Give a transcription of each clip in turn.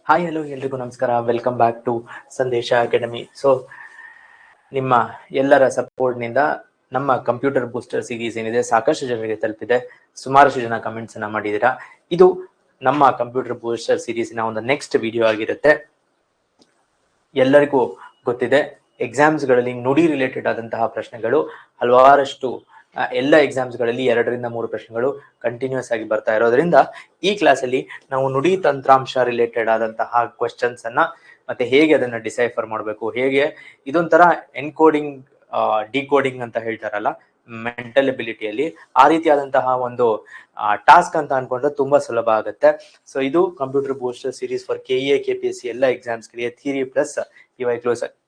Hi hello ಎಲ್ರಿಗೂ ನಮಸ್ಕಾರ. Welcome back to ಸಂದೇಶ ಅಕಾಡೆಮಿ. ಸೊ ನಿಮ್ಮ ಎಲ್ಲರ ಸಪೋರ್ಟ್ನಿಂದ ನಮ್ಮ ಕಂಪ್ಯೂಟರ್ ಬೂಸ್ಟರ್ ಸೀರೀಸ್ ಏನಿದೆ ಸಾಕಷ್ಟು ಜನರಿಗೆ ತಲುಪಿದೆ. ಸುಮಾರಷ್ಟು ಜನ ಕಮೆಂಟ್ಸ್ ಅನ್ನ ಮಾಡಿದ್ದೀರಾ. ಇದು ನಮ್ಮ ಕಂಪ್ಯೂಟರ್ ಬೂಸ್ಟರ್ ಸೀರೀಸ್ನ ಒಂದು ನೆಕ್ಸ್ಟ್ ವಿಡಿಯೋ ಆಗಿರುತ್ತೆ. ಎಲ್ಲರಿಗೂ ಗೊತ್ತಿದೆ, ಎಕ್ಸಾಮ್ಸ್ಗಳಲ್ಲಿ ನುಡಿ ರಿಲೇಟೆಡ್ ಆದಂತಹ ಪ್ರಶ್ನೆಗಳು ಹಲವಾರಷ್ಟು ಎಲ್ಲ ಎಕ್ಸಾಮ್ಸ್ಗಳಲ್ಲಿ 2-3 ಪ್ರಶ್ನೆಗಳು ಕಂಟಿನ್ಯೂಸ್ ಆಗಿ ಬರ್ತಾ ಇರೋದ್ರಿಂದ ಈ ಕ್ಲಾಸಲ್ಲಿ ನಾವು ನುಡಿ ತಂತ್ರಾಂಶ ರಿಲೇಟೆಡ್ ಆದಂತಹ ಕ್ವಶನ್ಸ್ ಅನ್ನ ಮತ್ತೆ ಹೇಗೆ ಅದನ್ನ ಡಿಸೈಫರ್ ಮಾಡಬೇಕು, ಹೇಗೆ ಇದೊಂಥರ ಎನ್ಕೋಡಿಂಗ್ ಡಿಕೋಡಿಂಗ್ ಅಂತ ಹೇಳ್ತಾರಲ್ಲ ಮೆಂಟಲ್ ಎಬಿಲಿಟಿಯಲ್ಲಿ, ಆ ರೀತಿಯಾದಂತಹ ಒಂದು ಟಾಸ್ಕ್ ಅಂತ ಅನ್ಕೊಂಡ್ರೆ ತುಂಬಾ ಸುಲಭ ಆಗುತ್ತೆ. ಸೊ ಇದು computer booster series for KEA KPSC ಎಲ್ಲ ಎಕ್ಸಾಮ್ಸ್ಗಳಿಗೆ ಥಿಯರಿ ಪ್ಲಸ್ PY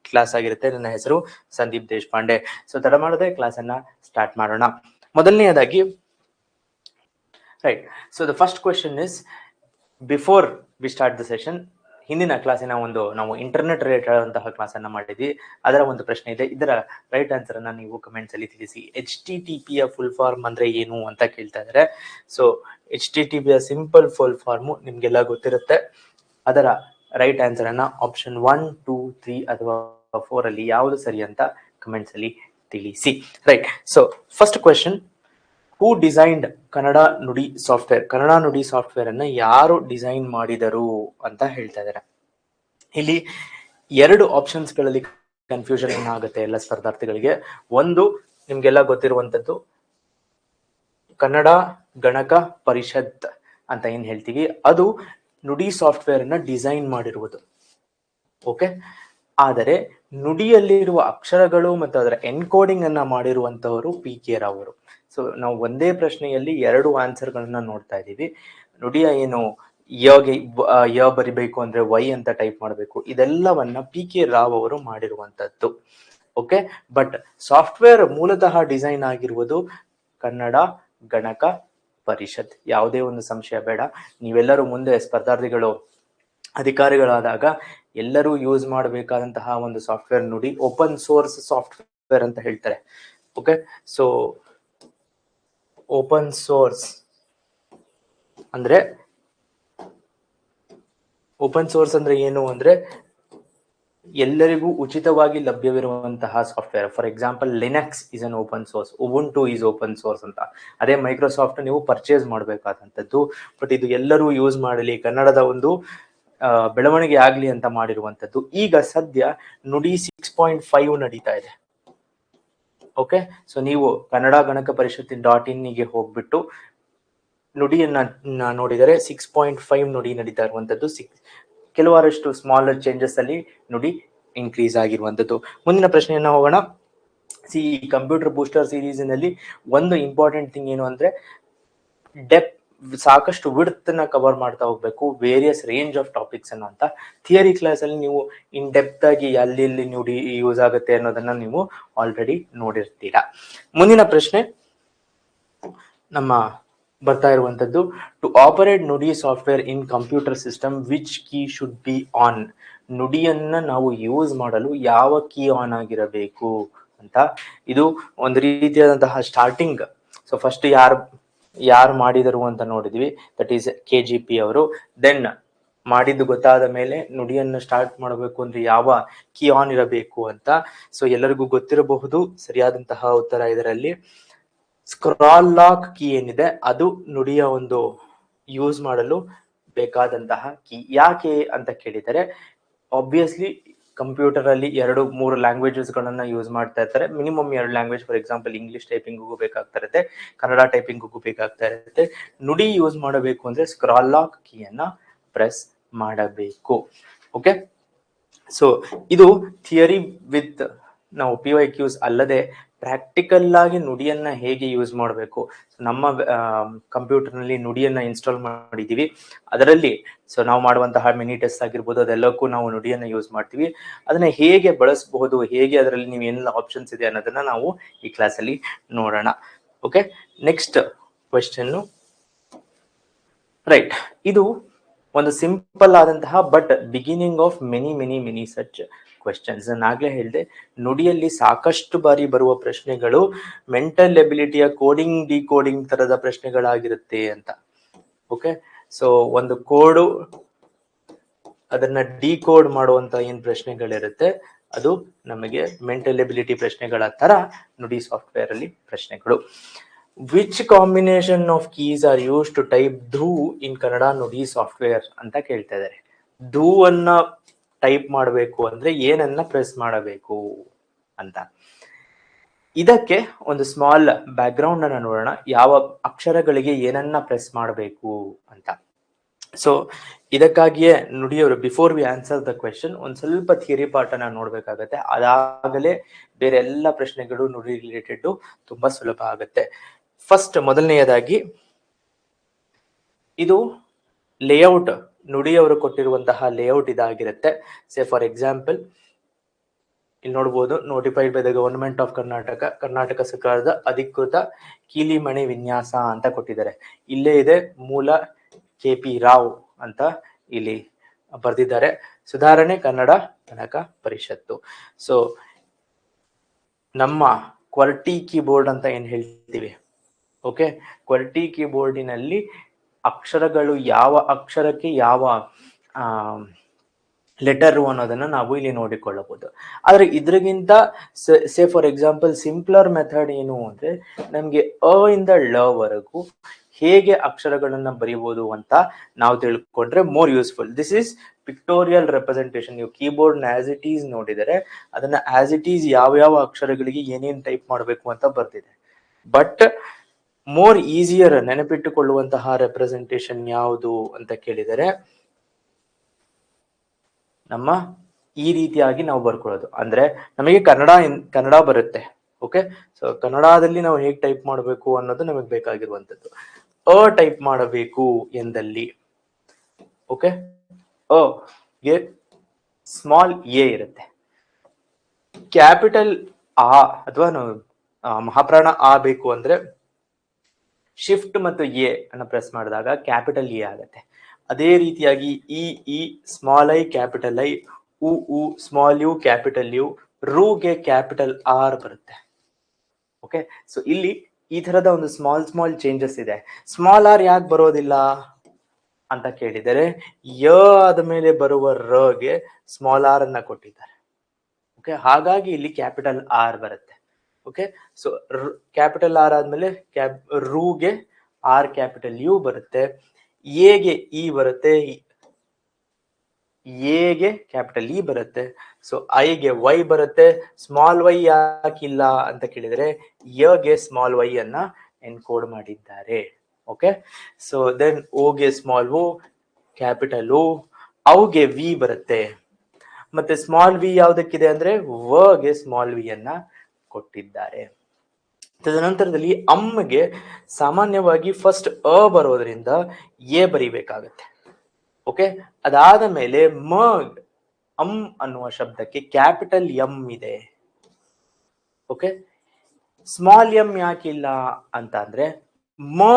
ಕ್ಲಾಸ್ ಆಗಿರುತ್ತೆ. ನನ್ನ ಹೆಸರು ಸಂದೀಪ್ ದೇಶಪಾಂಡೆ. ಸೊ ತಡ ಮಾಡದೆ ಕ್ಲಾಸ್ ಅನ್ನ ಸ್ಟಾರ್ಟ್ ಮಾಡೋಣ. ಮೊದಲನೆಯದಾಗಿ right, so the first question is, before we start the session, ಹಿಂದಿನ ಕ್ಲಾಸಿನ ನಾವು ಇಂಟರ್ನೆಟ್ ರಿಲೇಟೆಡ್ ಆದಂತಹ ಕ್ಲಾಸ್ ಅನ್ನ ಮಾಡಿದ್ವಿ. ಅದರ ಒಂದು ಪ್ರಶ್ನೆ ಇದೆ, ಇದರ ರೈಟ್ ಆನ್ಸರ್ ಅನ್ನ ನೀವು ಕಮೆಂಟ್ಸ್ ಅಲ್ಲಿ ತಿಳಿಸಿ. HTTP ಯ ಫುಲ್ ಫಾರ್ಮ್ ಅಂದ್ರೆ ಏನು ಅಂತ ಕೇಳ್ತಾ ಇದ್ದಾರೆ. ಸೊ HTTP ಯ ಸಿಂಪಲ್ ಫುಲ್ ಫಾರ್ಮ್ ನಿಮ್ಗೆಲ್ಲ ಗೊತ್ತಿರುತ್ತೆ. ಅದರ ರೈಟ್ ಆನ್ಸರ್ ಅನ್ನ ಆಪ್ಷನ್ 1, 2, 3 ಅಥವಾ 4 ಅಲ್ಲಿ ಯಾವುದು ಸರಿ ಅಂತ ಕಮೆಂಟ್ಸ್ ಅಲ್ಲಿ ತಿಳಿಸಿ. ರೈಟ್, ಸೊ ಫಸ್ಟ್ ಕ್ವೆಶನ್, ಹೂ designed Kannada Nudi software? Kannada Nudi software ಅನ್ನ ಯಾರು ಡಿಸೈನ್ ಮಾಡಿದರು ಅಂತ ಹೇಳ್ತಾ ಇದ್ದಾರೆ. ಇಲ್ಲಿ 2 ಆಪ್ಷನ್ಸ್ ಗಳಲ್ಲಿ ಕನ್ಫ್ಯೂಷನ್ ಆಗುತ್ತೆ ಎಲ್ಲ ಸ್ಪರ್ಧಾರ್ಥಿಗಳಿಗೆ. ಒಂದು ನಿಮ್ಗೆಲ್ಲ ಗೊತ್ತಿರುವಂತದ್ದು ಕನ್ನಡ ಗಣಕ ಪರಿಷತ್ ಅಂತ ಏನ್ ಹೇಳ್ತೀವಿ, ಅದು ನುಡಿ ಸಾಫ್ಟ್ವೇರ್ ಅನ್ನ ಡಿಸೈನ್ ಮಾಡಿರುವುದು. ಓಕೆ, ಆದರೆ ನುಡಿಯಲ್ಲಿರುವ ಅಕ್ಷರಗಳು ಮತ್ತು ಅದರ ಎನ್ಕೋಡಿಂಗ್ ಅನ್ನ ಮಾಡಿರುವಂತವರು PK ರಾವ್ ಅವರು. ಸೊ ನಾವು ಒಂದೇ ಪ್ರಶ್ನೆಯಲ್ಲಿ 2 ಆನ್ಸರ್ ಗಳನ್ನ ನೋಡ್ತಾ ಇದ್ದೀವಿ. ನುಡಿಯ ಏನು ಯ ಬರಿಬೇಕು ಅಂದ್ರೆ Y ಅಂತ ಟೈಪ್ ಮಾಡಬೇಕು, ಇದೆಲ್ಲವನ್ನ PK ರಾವ್ ಅವರು ಮಾಡಿರುವಂತದ್ದು. ಓಕೆ, ಬಟ್ ಸಾಫ್ಟ್ವೇರ್ ಮೂಲತಃ ಡಿಸೈನ್ ಆಗಿರುವುದು ಕನ್ನಡ ಗಣಕ ಪರಿಷತ್. ಯಾವುದೇ ಒಂದು ಸಂಶಯ ಬೇಡ. ನೀವೆಲ್ಲರೂ ಮುಂದೆ ಸ್ಪರ್ಧಾರ್ಥಿಗಳು ಅಧಿಕಾರಿಗಳಾದಾಗ ಎಲ್ಲರೂ ಯೂಸ್ ಮಾಡಬೇಕಾದಂತಹ ಒಂದು ಸಾಫ್ಟ್ವೇರ್ ನುಡಿ ಓಪನ್ ಸೋರ್ಸ್ ಸಾಫ್ಟ್ವೇರ್ ಅಂತ ಹೇಳ್ತಾರೆ. ಓಕೆ, ಸೊ ಓಪನ್ ಸೋರ್ಸ್ ಅಂದ್ರೆ ಏನು ಅಂದ್ರೆ ಎಲ್ಲರಿಗೂ ಉಚಿತವಾಗಿ ಲಭ್ಯವಿರುವಂತಹ software. For example, Linux is an open source, Ubuntu is open source ಅಂತ. ಅದೇ ಮೈಕ್ರೋಸಾಫ್ಟ್ ನೀವು ಪರ್ಚೇಸ್ ಮಾಡಬೇಕಾದಂಥದ್ದು, ಬಟ್ ಇದು ಎಲ್ಲರೂ ಯೂಸ್ ಮಾಡಲಿ, ಕನ್ನಡದ ಒಂದು ಬೆಳವಣಿಗೆ ಆಗ್ಲಿ ಅಂತ ಮಾಡಿರುವಂತದ್ದು. ಈಗ ಸದ್ಯ ನುಡಿ 6.5 ನಡೀತಾ ಇದೆ. ಓಕೆ, ಸೊ ನೀವು ಕನ್ನಡ ಗಣಕ ಪರಿಷತ್ತಿನ.in ಗೆ ಹೋಗ್ಬಿಟ್ಟು ನುಡಿಯನ್ನ ನೋಡಿದರೆ 6.5 ನುಡಿ ನಡೀತಾ ಇರುವಂತದ್ದು. ಕೆಲವಾರಷ್ಟು ಸ್ಮಾಲರ್ ಚೇಂಜಸ್ ಅಲ್ಲಿ ನುಡಿ ಇನ್ಕ್ರೀಸ್ ಆಗಿರುವಂತದ್ದು. ಮುಂದಿನ ಪ್ರಶ್ನೆಯನ್ನ ಹೋಗೋಣ. ಕಂಪ್ಯೂಟರ್ ಬೂಸ್ಟರ್ ಸೀರೀಸ್ ನಲ್ಲಿ ಒಂದು ಇಂಪಾರ್ಟೆಂಟ್ ಥಿಂಗ್ ಏನು ಅಂದ್ರೆ ಡೆಪ್ತ್, ಸಾಕಷ್ಟು ವಿಡ್ತ್ ನ ಕವರ್ ಮಾಡ್ತಾ ಹೋಗ್ಬೇಕು, ವೇರಿಯಸ್ ರೇಂಜ್ ಆಫ್ ಟಾಪಿಕ್ಸ್ ಅನ್ನು ಅಂತ. ಥಿಯರಿ ಕ್ಲಾಸ್ ಅಲ್ಲಿ ನೀವು ಇನ್ ಡೆಪ್ತ್ ಆಗಿ ಅಲ್ಲಿ ನುಡಿ ಯೂಸ್ ಆಗುತ್ತೆ ಅನ್ನೋದನ್ನ ನೀವು ಆಲ್ರೆಡಿ ನೋಡಿರ್ತೀರಾ. ಮುಂದಿನ ಪ್ರಶ್ನೆ ನಮ್ಮ ಬರ್ತಾ ಇರುವಂತದ್ದು, to operate Nudi software in computer system which key should be on? ನುಡಿಯನ್ನ ನಾವು ಯೂಸ್ ಮಾಡಲು ಯಾವ ಕೀ ಆನ್ ಆಗಿರಬೇಕು ಅಂತ. ಇದು ಒಂದು ರೀತಿಯಾದಂತಹ ಸ್ಟಾರ್ಟಿಂಗ್. ಸೊ ಫಸ್ಟ್ ಯಾರು ಮಾಡಿದರು ಅಂತ ನೋಡಿದ್ವಿ, ದಟ್ ಈಸ್ KGP ಅವರು. ದೆನ್ ಮಾಡಿದ್ದು ಗೊತ್ತಾದ ಮೇಲೆ ನುಡಿಯನ್ನು ಸ್ಟಾರ್ಟ್ ಮಾಡಬೇಕು ಅಂದ್ರೆ ಯಾವ ಕೀ ಆನ್ ಇರಬೇಕು ಅಂತ. ಸೊ ಎಲ್ಲರಿಗೂ ಗೊತ್ತಿರಬಹುದು ಸರಿಯಾದಂತಹ ಉತ್ತರ ಇದರಲ್ಲಿ ಸ್ಕ್ರಾಲ್ ಲಾಕ್ ಕೀ ಏನಿದೆ ಅದು ನುಡಿಯ ಒಂದು ಯೂಸ್ ಮಾಡಲು ಬೇಕಾದಂತಹ ಕೀ. ಯಾಕೆ ಅಂತ ಕೇಳಿದರೆ, ಆಬ್ವಿಯಸ್ಲಿ ಕಂಪ್ಯೂಟರ್ ಅಲ್ಲಿ 2-3 ಲ್ಯಾಂಗ್ವೇಜಸ್ ಗಳನ್ನ ಯೂಸ್ ಮಾಡ್ತಾ ಇರ್ತಾರೆ. Minimum 2 language, for example English typing ಬೇಕಾಗ್ತಾ ಇರುತ್ತೆ, ಕನ್ನಡ ಟೈಪಿಂಗ್ ಬೇಕಾಗ್ತಾ ಇರುತ್ತೆ. ನುಡಿ ಯೂಸ್ ಮಾಡಬೇಕು ಅಂದ್ರೆ ಸ್ಕ್ರಾಲ್ ಲಾಕ್ ಕೀಯನ್ನ ಪ್ರೆಸ್ ಮಾಡಬೇಕು. ಓಕೆ, ಸೊ ಇದು ಥಿಯರಿ ವಿತ್ ನಾವು PYQs ಅಲ್ಲದೆ ಪ್ರಾಕ್ಟಿಕಲ್ ಆಗಿ ನುಡಿಯನ್ನ ಹೇಗೆ ಯೂಸ್ ಮಾಡಬೇಕು. ನಮ್ಮ ಕಂಪ್ಯೂಟರ್ ನಲ್ಲಿ ನುಡಿಯನ್ನ ಇನ್ಸ್ಟಾಲ್ ಮಾಡಿದೀವಿ. ಅದರಲ್ಲಿ ಸೊ ನಾವು ಮಾಡುವಂತಹ ಮಿನಿ ಟೆಸ್ಟ್ ಆಗಿರ್ಬೋದು, ಅದೆಲ್ಲಕ್ಕೂ ನಾವು ನುಡಿಯನ್ನ ಯೂಸ್ ಮಾಡ್ತೀವಿ. ಅದನ್ನ ಹೇಗೆ ಬಳಸಬಹುದು, ಹೇಗೆ ಅದರಲ್ಲಿ ನೀವು ಏನೆಲ್ಲ ಆಪ್ಷನ್ಸ್ ಇದೆ ಅನ್ನೋದನ್ನ ನಾವು ಈ ಕ್ಲಾಸ್ ಅಲ್ಲಿ ನೋಡೋಣ. Okay, next question. ರೈಟ್, ಇದು ಒಂದು ಸಿಂಪಲ್ ಆದಂತಹ but beginning of many such questions. ನಾನು ಆಗ್ಲೇ ಹೇಳಿದೆ, ನುಡಿಯಲ್ಲಿ ಸಾಕಷ್ಟು ಬಾರಿ ಬರುವ ಪ್ರಶ್ನೆಗಳು ಮೆಂಟಲ್ ಎಬಿಲಿಟಿಯ ಕೋಡಿಂಗ್ ಡಿಕೋಡಿಂಗ್ ತರದ ಪ್ರಶ್ನೆಗಳಾಗಿರುತ್ತೆ ಅಂತ. ಓಕೆ, ಸೊ ಒಂದು ಕೋಡು ಅದನ್ನ ಡಿಕೋಡ್ ಮಾಡುವಂತ ಏನ್ ಪ್ರಶ್ನೆಗಳಿರುತ್ತೆ ಅದು ನಮಗೆ ಮೆಂಟಲ್ ಎಬಿಲಿಟಿ ಪ್ರಶ್ನೆಗಳ ತರ ನುಡಿ ಸಾಫ್ಟ್ವೇರ್ ಅಲ್ಲಿ ಪ್ರಶ್ನೆಗಳು. Which combination of keys are use to type ಧೂ ಇನ್ ಕನ್ನಡ ನುಡಿ ಸಾಫ್ಟ್ವೇರ್ ಅಂತ ಕೇಳ್ತಾ ಇದ್ದಾರೆ. ಧೂ ಅನ್ನ ಟೈಪ್ ಮಾಡಬೇಕು ಅಂದ್ರೆ ಏನನ್ನ ಪ್ರೆಸ್ ಮಾಡಬೇಕು ಅಂತ. ಇದಕ್ಕೆ ಒಂದು ಸ್ಮಾಲ್ ಬ್ಯಾಕ್ ಗ್ರೌಂಡ್ ಅನ್ನ ನೋಡೋಣ, ಯಾವ ಅಕ್ಷರಗಳಿಗೆ ಏನನ್ನ ಪ್ರೆಸ್ ಮಾಡಬೇಕು ಅಂತ. ಸೊ ಇದಕ್ಕಾಗಿಯೇ ನುಡಿಯವರು before we answer the question ಒಂದ್ ಸ್ವಲ್ಪ ಥಿಯರಿ ಪಾರ್ಟ್ ನೋಡ್ಬೇಕಾಗತ್ತೆ. ಅದಾಗಲೇ ಬೇರೆ ಎಲ್ಲ ಪ್ರಶ್ನೆಗಳು ನುಡಿ ರಿಲೇಟೆಡ್ ತುಂಬಾ ಸುಲಭ ಆಗುತ್ತೆ. ಫಸ್ಟ್ ಮೊದಲನೆಯದಾಗಿ ಇದು ಲೇಔಟ್, ನುಡಿಯವರು ಕೊಟ್ಟಿರುವಂತಹ ಲೇಔಟ್ ಇದಾಗಿರುತ್ತೆ. ಸೇ ಫಾರ್ ಎಕ್ಸಾಂಪಲ್ ಇಲ್ಲಿ ನೋಡ್ಬೋದು, notified by the government of Karnataka, Karnataka ಸರ್ಕಾರದ ಅಧಿಕೃತ ಕೀಲಿಮಣಿ ವಿನ್ಯಾಸ ಅಂತ ಕೊಟ್ಟಿದ್ದಾರೆ. ಇಲ್ಲೇ ಇದೆ ಮೂಲ KP ರಾವ್ ಅಂತ ಇಲ್ಲಿ ಬರ್ದಿದ್ದಾರೆ. ಸುಧಾರಣೆ ಕನ್ನಡ ಗಣಕ ಪರಿಷತ್ತು. ಸೊ ನಮ್ಮ ಕ್ವರ್ಟಿ ಕೀಬೋರ್ಡ್ ಅಂತ ಏನ್ ಹೇಳ್ತೀವಿ, ಓಕೆ, ಕ್ವರ್ಟಿ ಕೀಬೋರ್ಡಿನಲ್ಲಿ ಅಕ್ಷರಗಳು ಯಾವ ಅಕ್ಷರಕ್ಕೆ ಯಾವ ಲೆಟರ್ ಅನ್ನೋದನ್ನ ನಾವು ಇಲ್ಲಿ ನೋಡಿಕೊಳ್ಳಬಹುದು. ಆದ್ರೆ ಇದ್ರಿಗಿಂತ say for example simpler method ಏನು ಅಂದ್ರೆ ನಮ್ಗೆ ಅ ಇಂದ ಳ ವರೆಗೂ ಹೇಗೆ ಅಕ್ಷರಗಳನ್ನ ಬರೀಬಹುದು ಅಂತ ನಾವು ತಿಳ್ಕೊಂಡ್ರೆ more useful. This is pictorial representation. ನೀವು ಕೀಬೋರ್ಡ್ ಆಸ್ ಇಟ್ ಈಸ್ ನೋಡಿದರೆ ಅದನ್ನ ಆಸ್ ಇಟ್ ಈಸ್ ಯಾವ ಅಕ್ಷರಗಳಿಗೆ ಏನೇನ್ ಟೈಪ್ ಮಾಡಬೇಕು ಅಂತ ಬರ್ತಿದೆ. ಬಟ್ ಮೋರ್ ಈಸಿಯರ್ ನೆನಪಿಟ್ಟುಕೊಳ್ಳುವಂತಹ ರೆಪ್ರೆಸೆಂಟೇಷನ್ ಯಾವುದು ಅಂತ ಕೇಳಿದರೆ ನಮ್ಮ ಈ ರೀತಿಯಾಗಿ ನಾವು ಬರ್ಕೊಳ್ಳೋದು. ಅಂದ್ರೆ ನಮಗೆ ಕನ್ನಡ ಬರುತ್ತೆ, ಓಕೆ. ಸೊ ಕನ್ನಡದಲ್ಲಿ ನಾವು ಹೇಗೆ ಟೈಪ್ ಮಾಡಬೇಕು ಅನ್ನೋದು ನಮಗೆ ಬೇಕಾಗಿರುವಂತದ್ದು. ಅ ಟೈಪ್ ಮಾಡಬೇಕು ಎಂದಲ್ಲಿ, ಓಕೆ, ಅ ಗೆ ಸ್ಮಾಲ್ ಎ ಇರುತ್ತೆ. ಕ್ಯಾಪಿಟಲ್ ಆ ಅಥವಾ ನಾವು ಮಹಾಪ್ರಾಣ ಆ ಬೇಕು ಅಂದ್ರೆ ಶಿಫ್ಟ್ ಮತ್ತು ಎ ಅನ್ನ ಪ್ರೆಸ್ ಮಾಡಿದಾಗ ಕ್ಯಾಪಿಟಲ್ ಎ ಆಗುತ್ತೆ. ಅದೇ ರೀತಿಯಾಗಿ ಇ ಸ್ಮಾಲ್ ಐ ಕ್ಯಾಪಿಟಲ್ ಐ, ಉ ಸ್ಮಾಲ್ ಯು ಕ್ಯಾಪಿಟಲ್ ಯು, ರೂಗೆ ಕ್ಯಾಪಿಟಲ್ ಆರ್ ಬರುತ್ತೆ. ಓಕೆ, ಸೊ ಇಲ್ಲಿ ಈ ತರದ ಒಂದು ಸ್ಮಾಲ್ ಚೇಂಜಸ್ ಇದೆ. ಸ್ಮಾಲ್ ಆರ್ ಯಾಕೆ ಬರೋದಿಲ್ಲ ಅಂತ ಕೇಳಿದರೆ ಯ ಆದ ಮೇಲೆ ಬರುವ ಗೆ ಸ್ಮಾಲ್ ಆರ್ ಅನ್ನ ಕೊಟ್ಟಿದ್ದಾರೆ. ಓಕೆ, ಹಾಗಾಗಿ ಇಲ್ಲಿ ಕ್ಯಾಪಿಟಲ್ ಆರ್ ಬರುತ್ತೆ. ಓಕೆ, ಸೊ ಕ್ಯಾಪಿಟಲ್ ಆರ್ ಆದ್ಮೇಲೆ ರೂಗೆ ಆರ್ ಕ್ಯಾಪಿಟಲ್ ಯು ಬರುತ್ತೆ. ಎಗೆ ಇ ಬರುತ್ತೆ, ಎಗೆ ಕ್ಯಾಪಿಟಲ್ ಇ ಬರುತ್ತೆ. ಸೊ ಐಗೆ ವೈ ಬರುತ್ತೆ. ಸ್ಮಾಲ್ ವೈ ಯಾಕಿಲ್ಲ ಅಂತ ಕೇಳಿದರೆ ಗೆ ಸ್ಮಾಲ್ ವೈ ಅನ್ನ ಎನ್ಕೋಡ್ ಮಾಡಿದ್ದಾರೆ. ಓಕೆ, ಸೊ ದೆನ್ ಓಗೆ ಸ್ಮಾಲ್ ಓ ಕ್ಯಾಪಿಟಲ್ ಓ, ಅವ್ಗೆ ವಿ ಬರುತ್ತೆ. ಮತ್ತೆ ಸ್ಮಾಲ್ ವಿ ಯಾವ್ದಕ್ಕಿದೆ ಅಂದ್ರೆ ಗೆ ಸ್ಮಾಲ್ ವಿ ಅನ್ನ ಕೊಟ್ಟಿದ್ದಾರೆ. ತದನಂತರದಲ್ಲಿ ಅಮ್ಮಗೆ ಸಾಮಾನ್ಯವಾಗಿ ಫಸ್ಟ್ ಅ ಬರೋದ್ರಿಂದ ಎ ಬರಿಬೇಕಾಗತ್ತೆ. ಓಕೆ, ಅದಾದ ಮೇಲೆ ಅಂ ಅನ್ನುವ ಶಬ್ದಕ್ಕೆ ಕ್ಯಾಪಿಟಲ್ ಎಂ ಇದೆ. ಓಕೆ, ಸ್ಮಾಲ್ ಎಂ ಯಾಕಿಲ್ಲ ಅಂತ ಅಂದ್ರೆ ಮ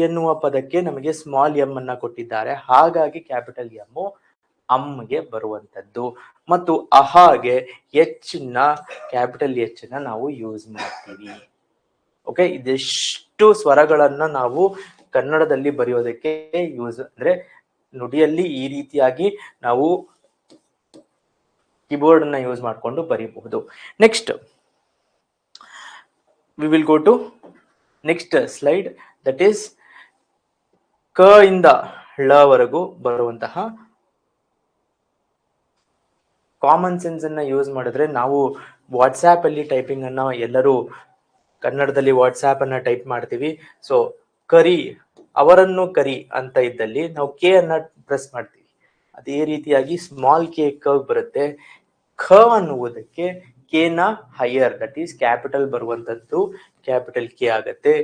ಎನ್ನುವ ಪದಕ್ಕೆ ನಮಗೆ ಸ್ಮಾಲ್ ಎಂ ಅನ್ನ ಕೊಟ್ಟಿದ್ದಾರೆ. ಹಾಗಾಗಿ ಕ್ಯಾಪಿಟಲ್ ಎಂ ಅಮ್ಗೆ ಬರುವಂತದ್ದು. ಮತ್ತು ಅಹಾಗೆ ಕ್ಯಾಪಿಟಲ್ ಎಚ್ ನ ನಾವು ಯೂಸ್ ಮಾಡ್ತೀವಿ. ಓಕೆ, ಇದೆಷ್ಟು ಸ್ವರಗಳನ್ನ ನಾವು ಕನ್ನಡದಲ್ಲಿ ಬರೆಯೋದಕ್ಕೆ ಯೂಸ್, ಅಂದ್ರೆ ನುಡಿಯಲ್ಲಿ ಈ ರೀತಿಯಾಗಿ ನಾವು ಕೀಬೋರ್ಡ್ ಅನ್ನ ಯೂಸ್ ಮಾಡಿಕೊಂಡು ಬರೀಬಹುದು. Next we will go to next slide, that is ಕ ಇಂದ ಳ ವರೆಗೂ ಬರುವಂತಹ ಕಾಮನ್ ಸೆನ್ಸ್ ಅನ್ನ ಯೂಸ್ ಮಾಡಿದ್ರೆ ನಾವು ವಾಟ್ಸ್ಆಪ್ ಅಲ್ಲಿ ಟೈಪಿಂಗ್ ಅನ್ನ ಎಲ್ಲರೂ ಕನ್ನಡದಲ್ಲಿ ವಾಟ್ಸ್ಆಪ್ ಅನ್ನ ಟೈಪ್ ಮಾಡ್ತೀವಿ. ಸೊ ಕರಿ, ಅವರನ್ನು ಕರಿ ಅಂತ ಇದ್ದಲ್ಲಿ ನಾವು ಕೆ ಅನ್ನ ಪ್ರೆಸ್ ಮಾಡ್ತೀವಿ. ಅದೇ ರೀತಿಯಾಗಿ ಸ್ಮಾಲ್ ಕೆ ಕ ಬರುತ್ತೆ. ಖ ಅನ್ನುವುದಕ್ಕೆ ಕೆ ನ ಹೈಯರ್, ದಟ್ ಈಸ್ ಕ್ಯಾಪಿಟಲ್ ಬರುವಂತದ್ದು ಕ್ಯಾಪಿಟಲ್ ಕೆ ಆಗತ್ತೆ.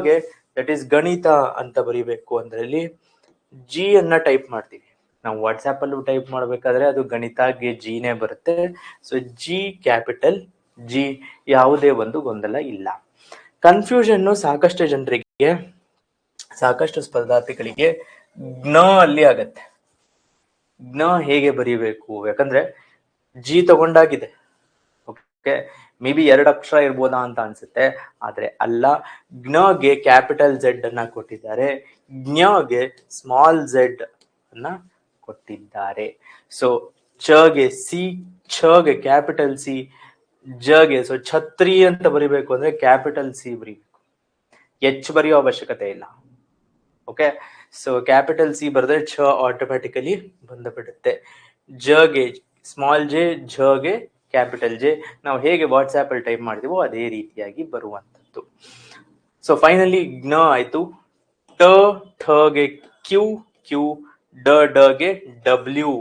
ಗೆ ದಟ್ ಈಸ್ ಗಣಿತ ಅಂತ ಬರಿಬೇಕು ಅಂದ್ರಲ್ಲಿ ಜಿ ಅನ್ನ ಟೈಪ್ ಮಾಡ್ತೀವಿ. ನಾವು ವಾಟ್ಸ್ಆಪ್ ಅಲ್ಲೂ ಟೈಪ್ ಮಾಡ್ಬೇಕಾದ್ರೆ ಅದು ಗಣಿತಗೆ ಜಿನೇ ಬರುತ್ತೆ. ಸೊ ಜಿ ಕ್ಯಾಪಿಟಲ್ ಜಿ, ಯಾವುದೇ ಒಂದು ಗೊಂದಲ ಇಲ್ಲ. ಕನ್ಫ್ಯೂಷನ್ ಸಾಕಷ್ಟು ಜನರಿಗೆ, ಸಾಕಷ್ಟು ಸ್ಪರ್ಧಾರ್ಥಿಗಳಿಗೆ ಜ್ಞ ಅಲ್ಲಿ ಆಗತ್ತೆ. ಜ್ಞ ಹೇಗೆ ಬರೀಬೇಕು, ಯಾಕಂದ್ರೆ ಜಿ ತಗೊಂಡಾಗಿದೆ. ಓಕೆ, ಮೇ ಬಿ 2 ಅಕ್ಷರ ಇರ್ಬೋದಾ ಅಂತ ಅನ್ಸುತ್ತೆ, ಆದ್ರೆ ಅಲ್ಲ. ಜ್ಞಗೆ ಕ್ಯಾಪಿಟಲ್ ಝೆಡ್ ಅನ್ನ ಕೊಟ್ಟಿದ್ದಾರೆ, ಜ್ಞಗೆ ಸ್ಮಾಲ್ ಝೆಡ್ ಅನ್ನ ಕೊಟ್ಟಿದ್ದಾರೆ. ಸೊ ಚಗೆ ಸಿ, ಛಗೆ ಕ್ಯಾಪಿಟಲ್ ಸಿ, ಜಗೆ ಸೊ ಛತ್ರಿ ಅಂತ ಬರಿಬೇಕು ಅಂದ್ರೆ ಕ್ಯಾಪಿಟಲ್ ಸಿ ಬರಿಬೇಕು, ಎಚ್ ಬರೆಯೋ ಅವಶ್ಯಕತೆ ಇಲ್ಲ. ಓಕೆ, ಸೊ ಕ್ಯಾಪಿಟಲ್ ಸಿ ಬರೆದ್ರೆ ಛ ಆಟೋಮ್ಯಾಟಿಕಲಿ ಬಂದುಬಿಡುತ್ತೆ. ಜಗೆ ಸ್ಮಾಲ್ ಜೆ, ಝಗೆ ಕ್ಯಾಪಿಟಲ್ ಜೆ, ನಾವು ಹೇಗೆ ವಾಟ್ಸ್ಆಪ್ ಅಲ್ಲಿ ಟೈಪ್ ಮಾಡ್ತೀವೋ ಅದೇ ರೀತಿಯಾಗಿ ಬರುವಂತದ್ದು. ಸೊ ಫೈನಲಿ ಜ್ಞ ಆಯ್ತು. ಟ ಠಗೆ ಕ್ಯೂ, ಕ್ಯೂ ಗೆ ಡಬ್ಲ್ಯೂ.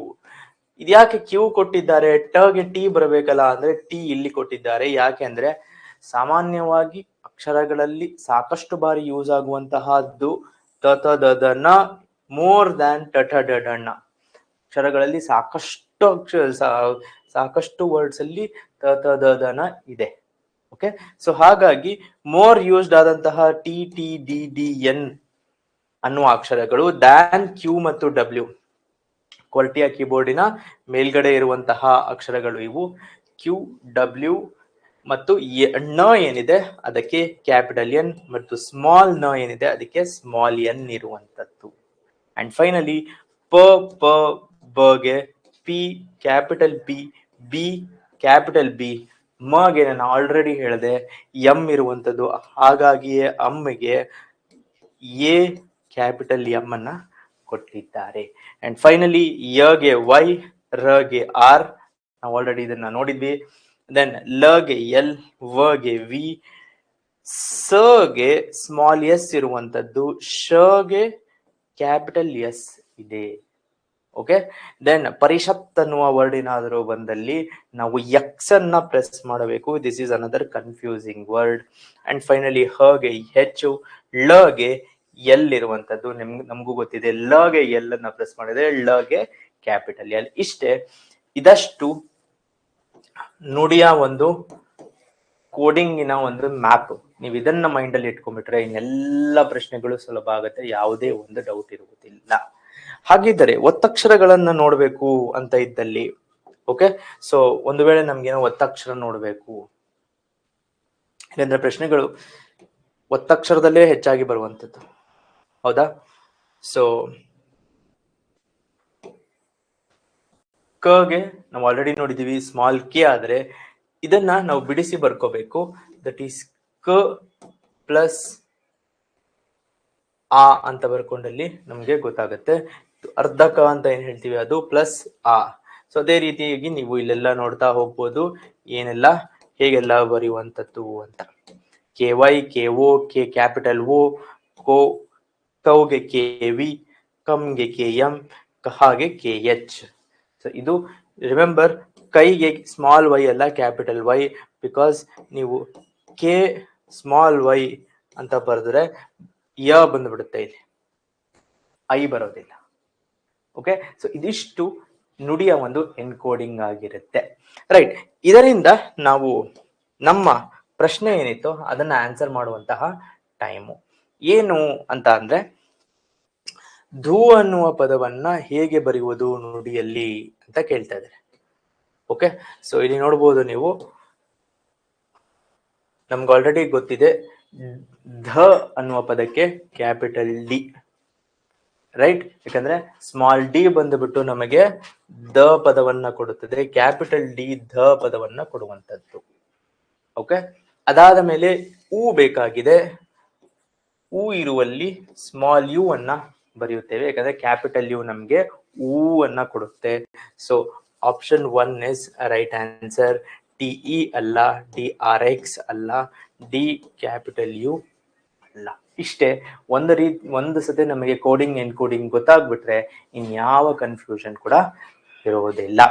ಇದ್ಯಾಕೆ ಕ್ಯೂ ಕೊಟ್ಟಿದ್ದಾರೆ, ಟಗೆ ಟಿ ಬರಬೇಕಲ್ಲ ಅಂದ್ರೆ ಟಿ ಇಲ್ಲಿ ಕೊಟ್ಟಿದ್ದಾರೆ. ಯಾಕೆ ಅಂದ್ರೆ ಸಾಮಾನ್ಯವಾಗಿ ಅಕ್ಷರಗಳಲ್ಲಿ ಸಾಕಷ್ಟು ಬಾರಿ ಯೂಸ್ ಆಗುವಂತಹದ್ದು ತ ತ ದ ದ ನ ಮೋರ್ ದ್ಯಾನ್ ಟ ಠ ಡ ಡ ಣ. ಅಕ್ಷರಗಳಲ್ಲಿ ಸಾಕಷ್ಟು ವರ್ಡ್ಸ್ ಅಲ್ಲಿ ತ ತ ದ ದ ನ ಇದೆ. ಓಕೆ, ಸೊ ಹಾಗಾಗಿ ಮೋರ್ ಯೂಸ್ಡ್ ಆದಂತಹ T T D D N ಅನ್ನುವ ಅಕ್ಷರಗಳು ದ್ಯಾನ್ ಕ್ಯೂ ಮತ್ತು ಡಬ್ಲ್ಯೂ. ಕ್ವಾಲಿಟಿಯ ಕೀಬೋರ್ಡಿನ ಮೇಲ್ಗಡೆ ಇರುವಂತಹ ಅಕ್ಷರಗಳು ಇವು. ಕ್ಯೂ, ಡಬ್ಲ್ಯೂ ಮತ್ತು ನ ಏನಿದೆ ಅದಕ್ಕೆ ಕ್ಯಾಪಿಟಲ್ ಎನ್, ಮತ್ತು ಸ್ಮಾಲ್ ನ ಏನಿದೆ ಅದಕ್ಕೆ ಸ್ಮಾಲ್ ಎನ್ ಇರುವಂತದ್ದು. ಅಂಡ್ ಫೈನಲಿ ಪ ಪ ಬಗೆ P capital P, B capital B, ಮಗೆ ನಾನು ಆಲ್ರೆಡಿ ಹೇಳಿದೆ ಎಂ ಇರುವಂತದ್ದು, ಹಾಗಾಗಿಯೇ ಅಮ್ಮಿಗೆ ಎ ಕ್ಯಾಪಿಟಲ್ ಎಂ ಅನ್ನ ಕೊಟ್ಟಿದ್ದಾರೆ. ಅಂಡ್ ಫೈನಲಿ ಯಗೆ ವೈ, ರಗೆ ಆರ್, ನಾವು ಆಲ್ರೆಡಿ ಇದನ್ನ ನೋಡಿದ್ವಿ. ದೆನ್ ಲಗೆ ಎಲ್, ವಗೆ ವಿ, ಸಗೆ ಸ್ಮಾಲ್ ಎಸ್ ಇರುವಂತದ್ದು, ಶಗೆ ಕ್ಯಾಪಿಟಲ್ ಎಸ್ ಇದೆ. ಓಕೆ, ದೆನ್ ಪರಿಷತ್ ಅನ್ನುವ ವರ್ಡ್ ಏನಾದರೂ ಬಂದಲ್ಲಿ ನಾವು ಎಕ್ಸ್ ಅನ್ನ ಪ್ರೆಸ್ ಮಾಡಬೇಕು. This is another confusing word. And finally ಹಗೆ ಹೆಚ್ಚು, ಲಗೆ ಎಲ್ ಇರುವಂತದ್ದು, ನಮಗೂ ಗೊತ್ತಿದೆ. ಲಗೆ ಎಲ್ ಅನ್ನ ಪ್ರೆಸ್ ಮಾಡಿದ್ರೆ ಲಗೆ ಕ್ಯಾಪಿಟಲ್ ಎಲ್. ಇಷ್ಟೇ, ಇದಷ್ಟು ನುಡಿಯ ಒಂದು ಕೋಡಿಂಗಿನ ಒಂದು ಮ್ಯಾಪ್. ನೀವು ಇದನ್ನ ಮೈಂಡ್ ಅಲ್ಲಿ ಇಟ್ಕೊಂಡ್ಬಿಟ್ರೆ ಇನ್ನೆಲ್ಲ ಪ್ರಶ್ನೆಗಳು ಸುಲಭ ಆಗುತ್ತೆ, ಯಾವುದೇ ಒಂದು ಡೌಟ್ ಇರುವುದಿಲ್ಲ. ಹಾಗಿದ್ದರೆ ಒತ್ತಕ್ಷರಗಳನ್ನ ನೋಡ್ಬೇಕು ಅಂತ ಇದ್ದಲ್ಲಿ, ಓಕೆ, ಸೊ ಒಂದು ವೇಳೆ ನಮ್ಗೇನೋ ಒತ್ತಕ್ಷರ ನೋಡ್ಬೇಕು ಇಲ್ಲಂದ್ರೆ ಪ್ರಶ್ನೆಗಳು ಒತ್ತಕ್ಷರದಲ್ಲೇ ಹೆಚ್ಚಾಗಿ ಬರುವಂತದ್ದು, ಹೌದಾ? ಸೊ ಗೆ ನಾವು ಆಲ್ರೆಡಿ ನೋಡಿದೀವಿ, ಸ್ಮಾಲ್ ಕೆ ಆದ್ರೆ ಇದನ್ನ ನಾವು ಬಿಡಿಸಿ ಬರ್ಕೋಬೇಕು. ದಟ್ ಈಸ್ ಕ ಪ್ಲಸ್ ಆ ಅಂತ ಬರ್ಕೊಂಡಲ್ಲಿ ನಮ್ಗೆ ಗೊತ್ತಾಗುತ್ತೆ. ಅರ್ಧ ಕ ಅಂತ ಏನ್ ಹೇಳ್ತೀವಿ ಅದು ಪ್ಲಸ್ ಆ. ಸೊ ಅದೇ ರೀತಿಯಾಗಿ ನೀವು ಇಲ್ಲೆಲ್ಲ ನೋಡ್ತಾ ಹೋಗ್ಬೋದು ಏನೆಲ್ಲ ಹೇಗೆಲ್ಲ ಬರೆಯುವಂತದ್ದು ಅಂತ. K Y, K O, K capital O, ಕೌಗೆ ಕೆ ವಿ, ಕಮ್ಗೆ ಕೆ ಎಂ, ಕಹಾಗೆ ಕೆ ಎಚ್. ಸೊ ಇದು ರಿಮೆಂಬರ್, ಕೈಗೆ ಸ್ಮಾಲ್ ವೈ ಅಲ್ಲ ಕ್ಯಾಪಿಟಲ್ ವೈ, ಬಿಕಾಸ್ ನೀವು ಕೆ ಸ್ಮಾಲ್ ವೈ ಅಂತ ಬರೆದ್ರೆ ಯ ಬಂದ್ಬಿಡುತ್ತೆ, ಇಲ್ಲಿ ಐ ಬರೋದಿಲ್ಲ. ಓಕೆ, ಸೊ ಇದಿಷ್ಟು ನುಡಿಯ ಒಂದು ಎನ್ಕೋಡಿಂಗ್ ಆಗಿರುತ್ತೆ. ರೈಟ್, ಇದರಿಂದ ನಾವು ನಮ್ಮ ಪ್ರಶ್ನೆ ಏನಿತ್ತು ಅದನ್ನ ಆನ್ಸರ್ ಮಾಡುವಂತಹ ಟೈಮು ಏನು ಅಂತ ಅಂದ್ರೆ, ಧೂ ಅನ್ನುವ ಪದವನ್ನ ಹೇಗೆ ಬರೆಯುವುದು ನುಡಿಯಲ್ಲಿ ಅಂತ ಕೇಳ್ತಾ ಇದ್ದಾರೆ. ಓಕೆ, ಸೊ ಇಲ್ಲಿ ನೋಡ್ಬೋದು ನೀವು, ನಮ್ಗೆ ಆಲ್ರೆಡಿ ಗೊತ್ತಿದೆ ಧ ಅನ್ನುವ ಪದಕ್ಕೆ ಕ್ಯಾಪಿಟಲ್ ಡಿ, ರೈಟ್? ಯಾಕಂದ್ರೆ ಸ್ಮಾಲ್ ಡಿ ಬಂದುಬಿಟ್ಟು ನಮಗೆ ದ ಪದವನ್ನ ಕೊಡುತ್ತದೆ, ಕ್ಯಾಪಿಟಲ್ ಡಿ ಧ ಪದವನ್ನ ಕೊಡುವಂತದ್ದು. ಓಕೆ, ಅದಾದ ಮೇಲೆ ಊ ಬೇಕಾಗಿದೆ. ಊ ಇರುವಲ್ಲಿ ಸ್ಮಾಲ್ ಯು ಅನ್ನ ಬರೆಯುತ್ತೇವೆ, ಯಾಕಂದ್ರೆ ಕ್ಯಾಪಿಟಲ್ ಯು ನಮ್ಗೆ ಊ ಅನ್ನ ಕೊಡುತ್ತೆ. So option 1 is right answer. T E ಅಲ್ಲ, ಡಿ ಆರ್ ಎಕ್ಸ್ ಅಲ್ಲ, ಡಿ ಕ್ಯಾಪಿಟಲ್ ಯು ಅಲ್ಲ. ಇಷ್ಟೇ, ಒಂದು ಸತಿ ನಮಗೆ ಕೋಡಿಂಗ್ ಎನ್ಕೋಡಿಂಗ್ ಗೊತ್ತಾಗ್ಬಿಟ್ರೆ ಇನ್ಯಾವ ಕನ್ಫ್ಯೂಷನ್ ಕೂಡ ಇರುವುದಿಲ್ಲ.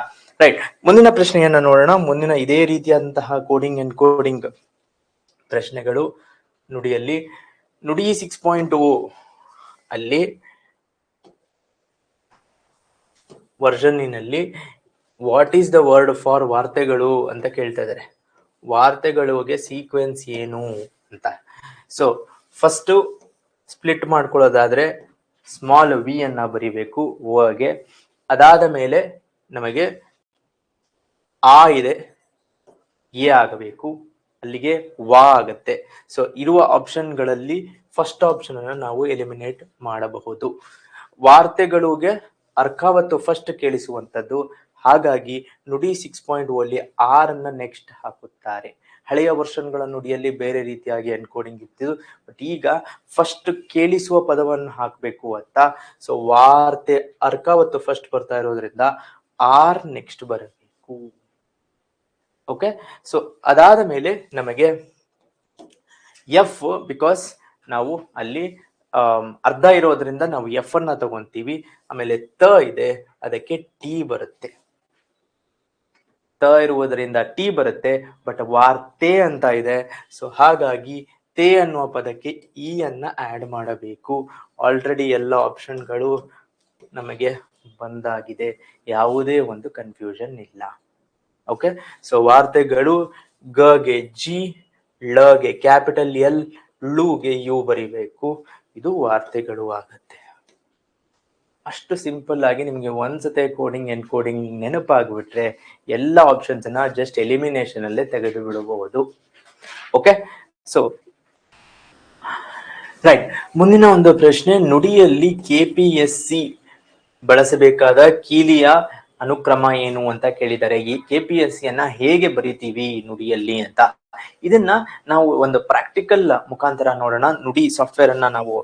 ರೈಟ್, ಮುಂದಿನ ಪ್ರಶ್ನೆಯನ್ನ ನೋಡೋಣ. ಮುಂದಿನ ಇದೇ ರೀತಿಯಾದಂತಹ ಕೋಡಿಂಗ್ ಎನ್ಕೋಡಿಂಗ್ ಪ್ರಶ್ನೆಗಳು ನುಡಿಯಲ್ಲಿ. ನುಡಿ 6.0 ಅಲ್ಲಿ ವರ್ಷನ್ನಿನಲ್ಲಿ what is the word for ವಾರ್ತೆಗಳು ಅಂತ ಕೇಳ್ತಾ ಇದ್ದಾರೆ. ವಾರ್ತೆಗಳಿಗೆ ಸೀಕ್ವೆನ್ಸ್ ಏನು ಅಂತ. ಸೊ ಫಸ್ಟ್ ಸ್ಪ್ಲಿಟ್ ಮಾಡ್ಕೊಳ್ಳೋದಾದ್ರೆ ಸ್ಮಾಲ್ ವಿ ಅನ್ನ ಬರಿಬೇಕು ಗೆ. ಅದಾದ ಮೇಲೆ ನಮಗೆ ಆ ಇದೆ, ಎ ಆಗಬೇಕು, ಅಲ್ಲಿಗೆ ವಾ ಆಗತ್ತೆ. ಸೊ ಇರುವ ಆಪ್ಷನ್ಗಳಲ್ಲಿ ಫಸ್ಟ್ ಆಪ್ಷನ್ ಅನ್ನು ನಾವು ಎಲಿಮಿನೇಟ್ ಮಾಡಬಹುದು. ವಾರ್ತೆಗಳಿಗೆ ಅರ್ಕಾವತ್ತು ಫಸ್ಟ್ ಕೇಳಿಸುವಂಥದ್ದು. ಹಾಗಾಗಿ ನುಡಿ 6.0 ಅಲ್ಲಿ ಆರ್ ಅನ್ನ ನೆಕ್ಸ್ಟ್ ಹಾಕುತ್ತಾರೆ. ಹಳೆಯ ವರ್ಷನ್ಗಳ ನುಡಿಯಲ್ಲಿ ಬೇರೆ ರೀತಿಯಾಗಿ ಎನ್ಕೋಡಿಂಗ್ ಇತ್ತು, ಬಟ್ ಈಗ ಫಸ್ಟ್ ಕೇಳಿಸುವ ಪದವನ್ನು ಹಾಕಬೇಕು ಅಂತ. ಸೊ ವಾರ್ತೆ ಅರ್ಕಾವತ್ತು ಫಸ್ಟ್ ಬರ್ತಾ ಇರೋದ್ರಿಂದ ಆರ್ ನೆಕ್ಸ್ಟ್ ಬರಬೇಕು. ಓಕೆ, ಸೊ ಅದಾದ ಮೇಲೆ ನಮಗೆ ಎಫ್, ಬಿಕಾಸ್ ನಾವು ಅಲ್ಲಿ ಅರ್ಧ ಇರೋದ್ರಿಂದ ನಾವು ಎಫ್ ಅನ್ನ ತಗೊಂತೀವಿ. ಆಮೇಲೆ ತ ಇದೆ, ಅದಕ್ಕೆ ಟಿ ಬರುತ್ತೆ. ತ ಇರುವುದರಿಂದ ಟಿ ಬರುತ್ತೆ, ಬಟ್ ವಾರ್ತೆ ಅಂತ ಇದೆ. ಸೊ ಹಾಗಾಗಿ ತೇ ಅನ್ನುವ ಪದಕ್ಕೆ ಇ ಅನ್ನ ಆಡ್ ಮಾಡಬೇಕು. ಆಲ್ರೆಡಿ ಎಲ್ಲ ಆಪ್ಷನ್ಗಳು ನಮಗೆ ಬಂದಾಗಿದೆ, ಯಾವುದೇ ಒಂದು ಕನ್ಫ್ಯೂಷನ್ ಇಲ್ಲ. ಓಕೆ, ಸೊ ವಾರ್ತೆಗಳು ಗೆ ಜಿ, ಳಗೆ ಕ್ಯಾಪಿಟಲ್ ಎಲ್, ಲುಗೆ ಯು ಬರಿಬೇಕು. ಇದು ವಾರ್ತೆಗಳು ಆಗತ್ತೆ. ಅಷ್ಟು ಸಿಂಪಲ್ ಆಗಿ ನಿಮ್ಗೆ ಒಂದ್ಸತೆ ಕೋಡಿಂಗ್ ಎನ್ಕೋಡಿಂಗ್ ನೆನಪಾಗ್ಬಿಟ್ರೆ ಎಲ್ಲ ಆಪ್ಷನ್ಸ್ ಅನ್ನ ಜಸ್ಟ್ ಎಲಿಮಿನೇಷನ್ ಅಲ್ಲೇ ತೆಗೆದು ಬಿಡಬಹುದು. Okay, so right. ಮುಂದಿನ ಒಂದು ಪ್ರಶ್ನೆ, ನುಡಿಯಲ್ಲಿ KPSC ಬಳಸಬೇಕಾದ ಕೀಲಿಯ ಅನುಕ್ರಮ ಏನು ಅಂತ ಕೇಳಿದ್ದಾರೆ. ಈ KPSC ಅನ್ನ ಹೇಗೆ ಬರಿತೀವಿ ನುಡಿಯಲ್ಲಿ ಅಂತ, ಇದನ್ನ ನಾವು ಒಂದು ಪ್ರಾಕ್ಟಿಕಲ್ ಮುಖಾಂತರ ನೋಡೋಣ. ನುಡಿ ಸಾಫ್ಟ್ವೇರ್ ಅನ್ನ ನಾವು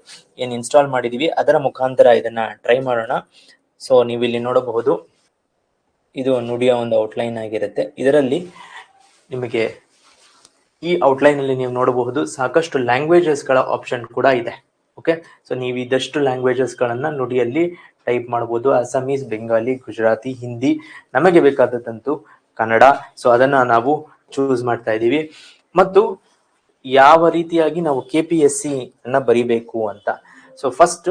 ಏನ್ ಇನ್ಸ್ಟಾಲ್ ಮಾಡಿದೀವಿ ಅದರ ಮುಖಾಂತರ ಇದನ್ನ ಟ್ರೈ ಮಾಡೋಣ. ಸೊ ನೀವು ಇಲ್ಲಿ ನೋಡಬಹುದು, ಇದು ನುಡಿಯ ಒಂದು ಔಟ್ಲೈನ್ ಆಗಿರುತ್ತೆ. ಇದರಲ್ಲಿ ನಿಮಗೆ ಈ ಔಟ್ಲೈನ್ ಅಲ್ಲಿ ನೀವು ನೋಡಬಹುದು ಸಾಕಷ್ಟು ಲ್ಯಾಂಗ್ವೇಜಸ್ ಗಳ ಆಪ್ಷನ್ ಕೂಡ ಇದೆ. ಓಕೆ, ಸೊ ನೀವು ಇದಷ್ಟು ಲ್ಯಾಂಗ್ವೇಜಸ್ ಗಳನ್ನ ನುಡಿಯಲ್ಲಿ ಟೈಪ್ ಮಾಡಬಹುದು. ಅಸ್ಸಾಮೀಸ್, ಬೆಂಗಾಲಿ, ಗುಜರಾತಿ, ಹಿಂದಿ, ನಮಗೆ ಬೇಕಾದಂತೂ ಕನ್ನಡ. ಸೊ ಅದನ್ನ ನಾವು ಚೂಸ್ ಮಾಡ್ತಾ ಇದ್ದೀವಿ. ಮತ್ತು ಯಾವ ರೀತಿಯಾಗಿ ನಾವು KPSC ಅನ್ನ ಬರಿಬೇಕು ಅಂತ. ಸೊ ಫಸ್ಟ್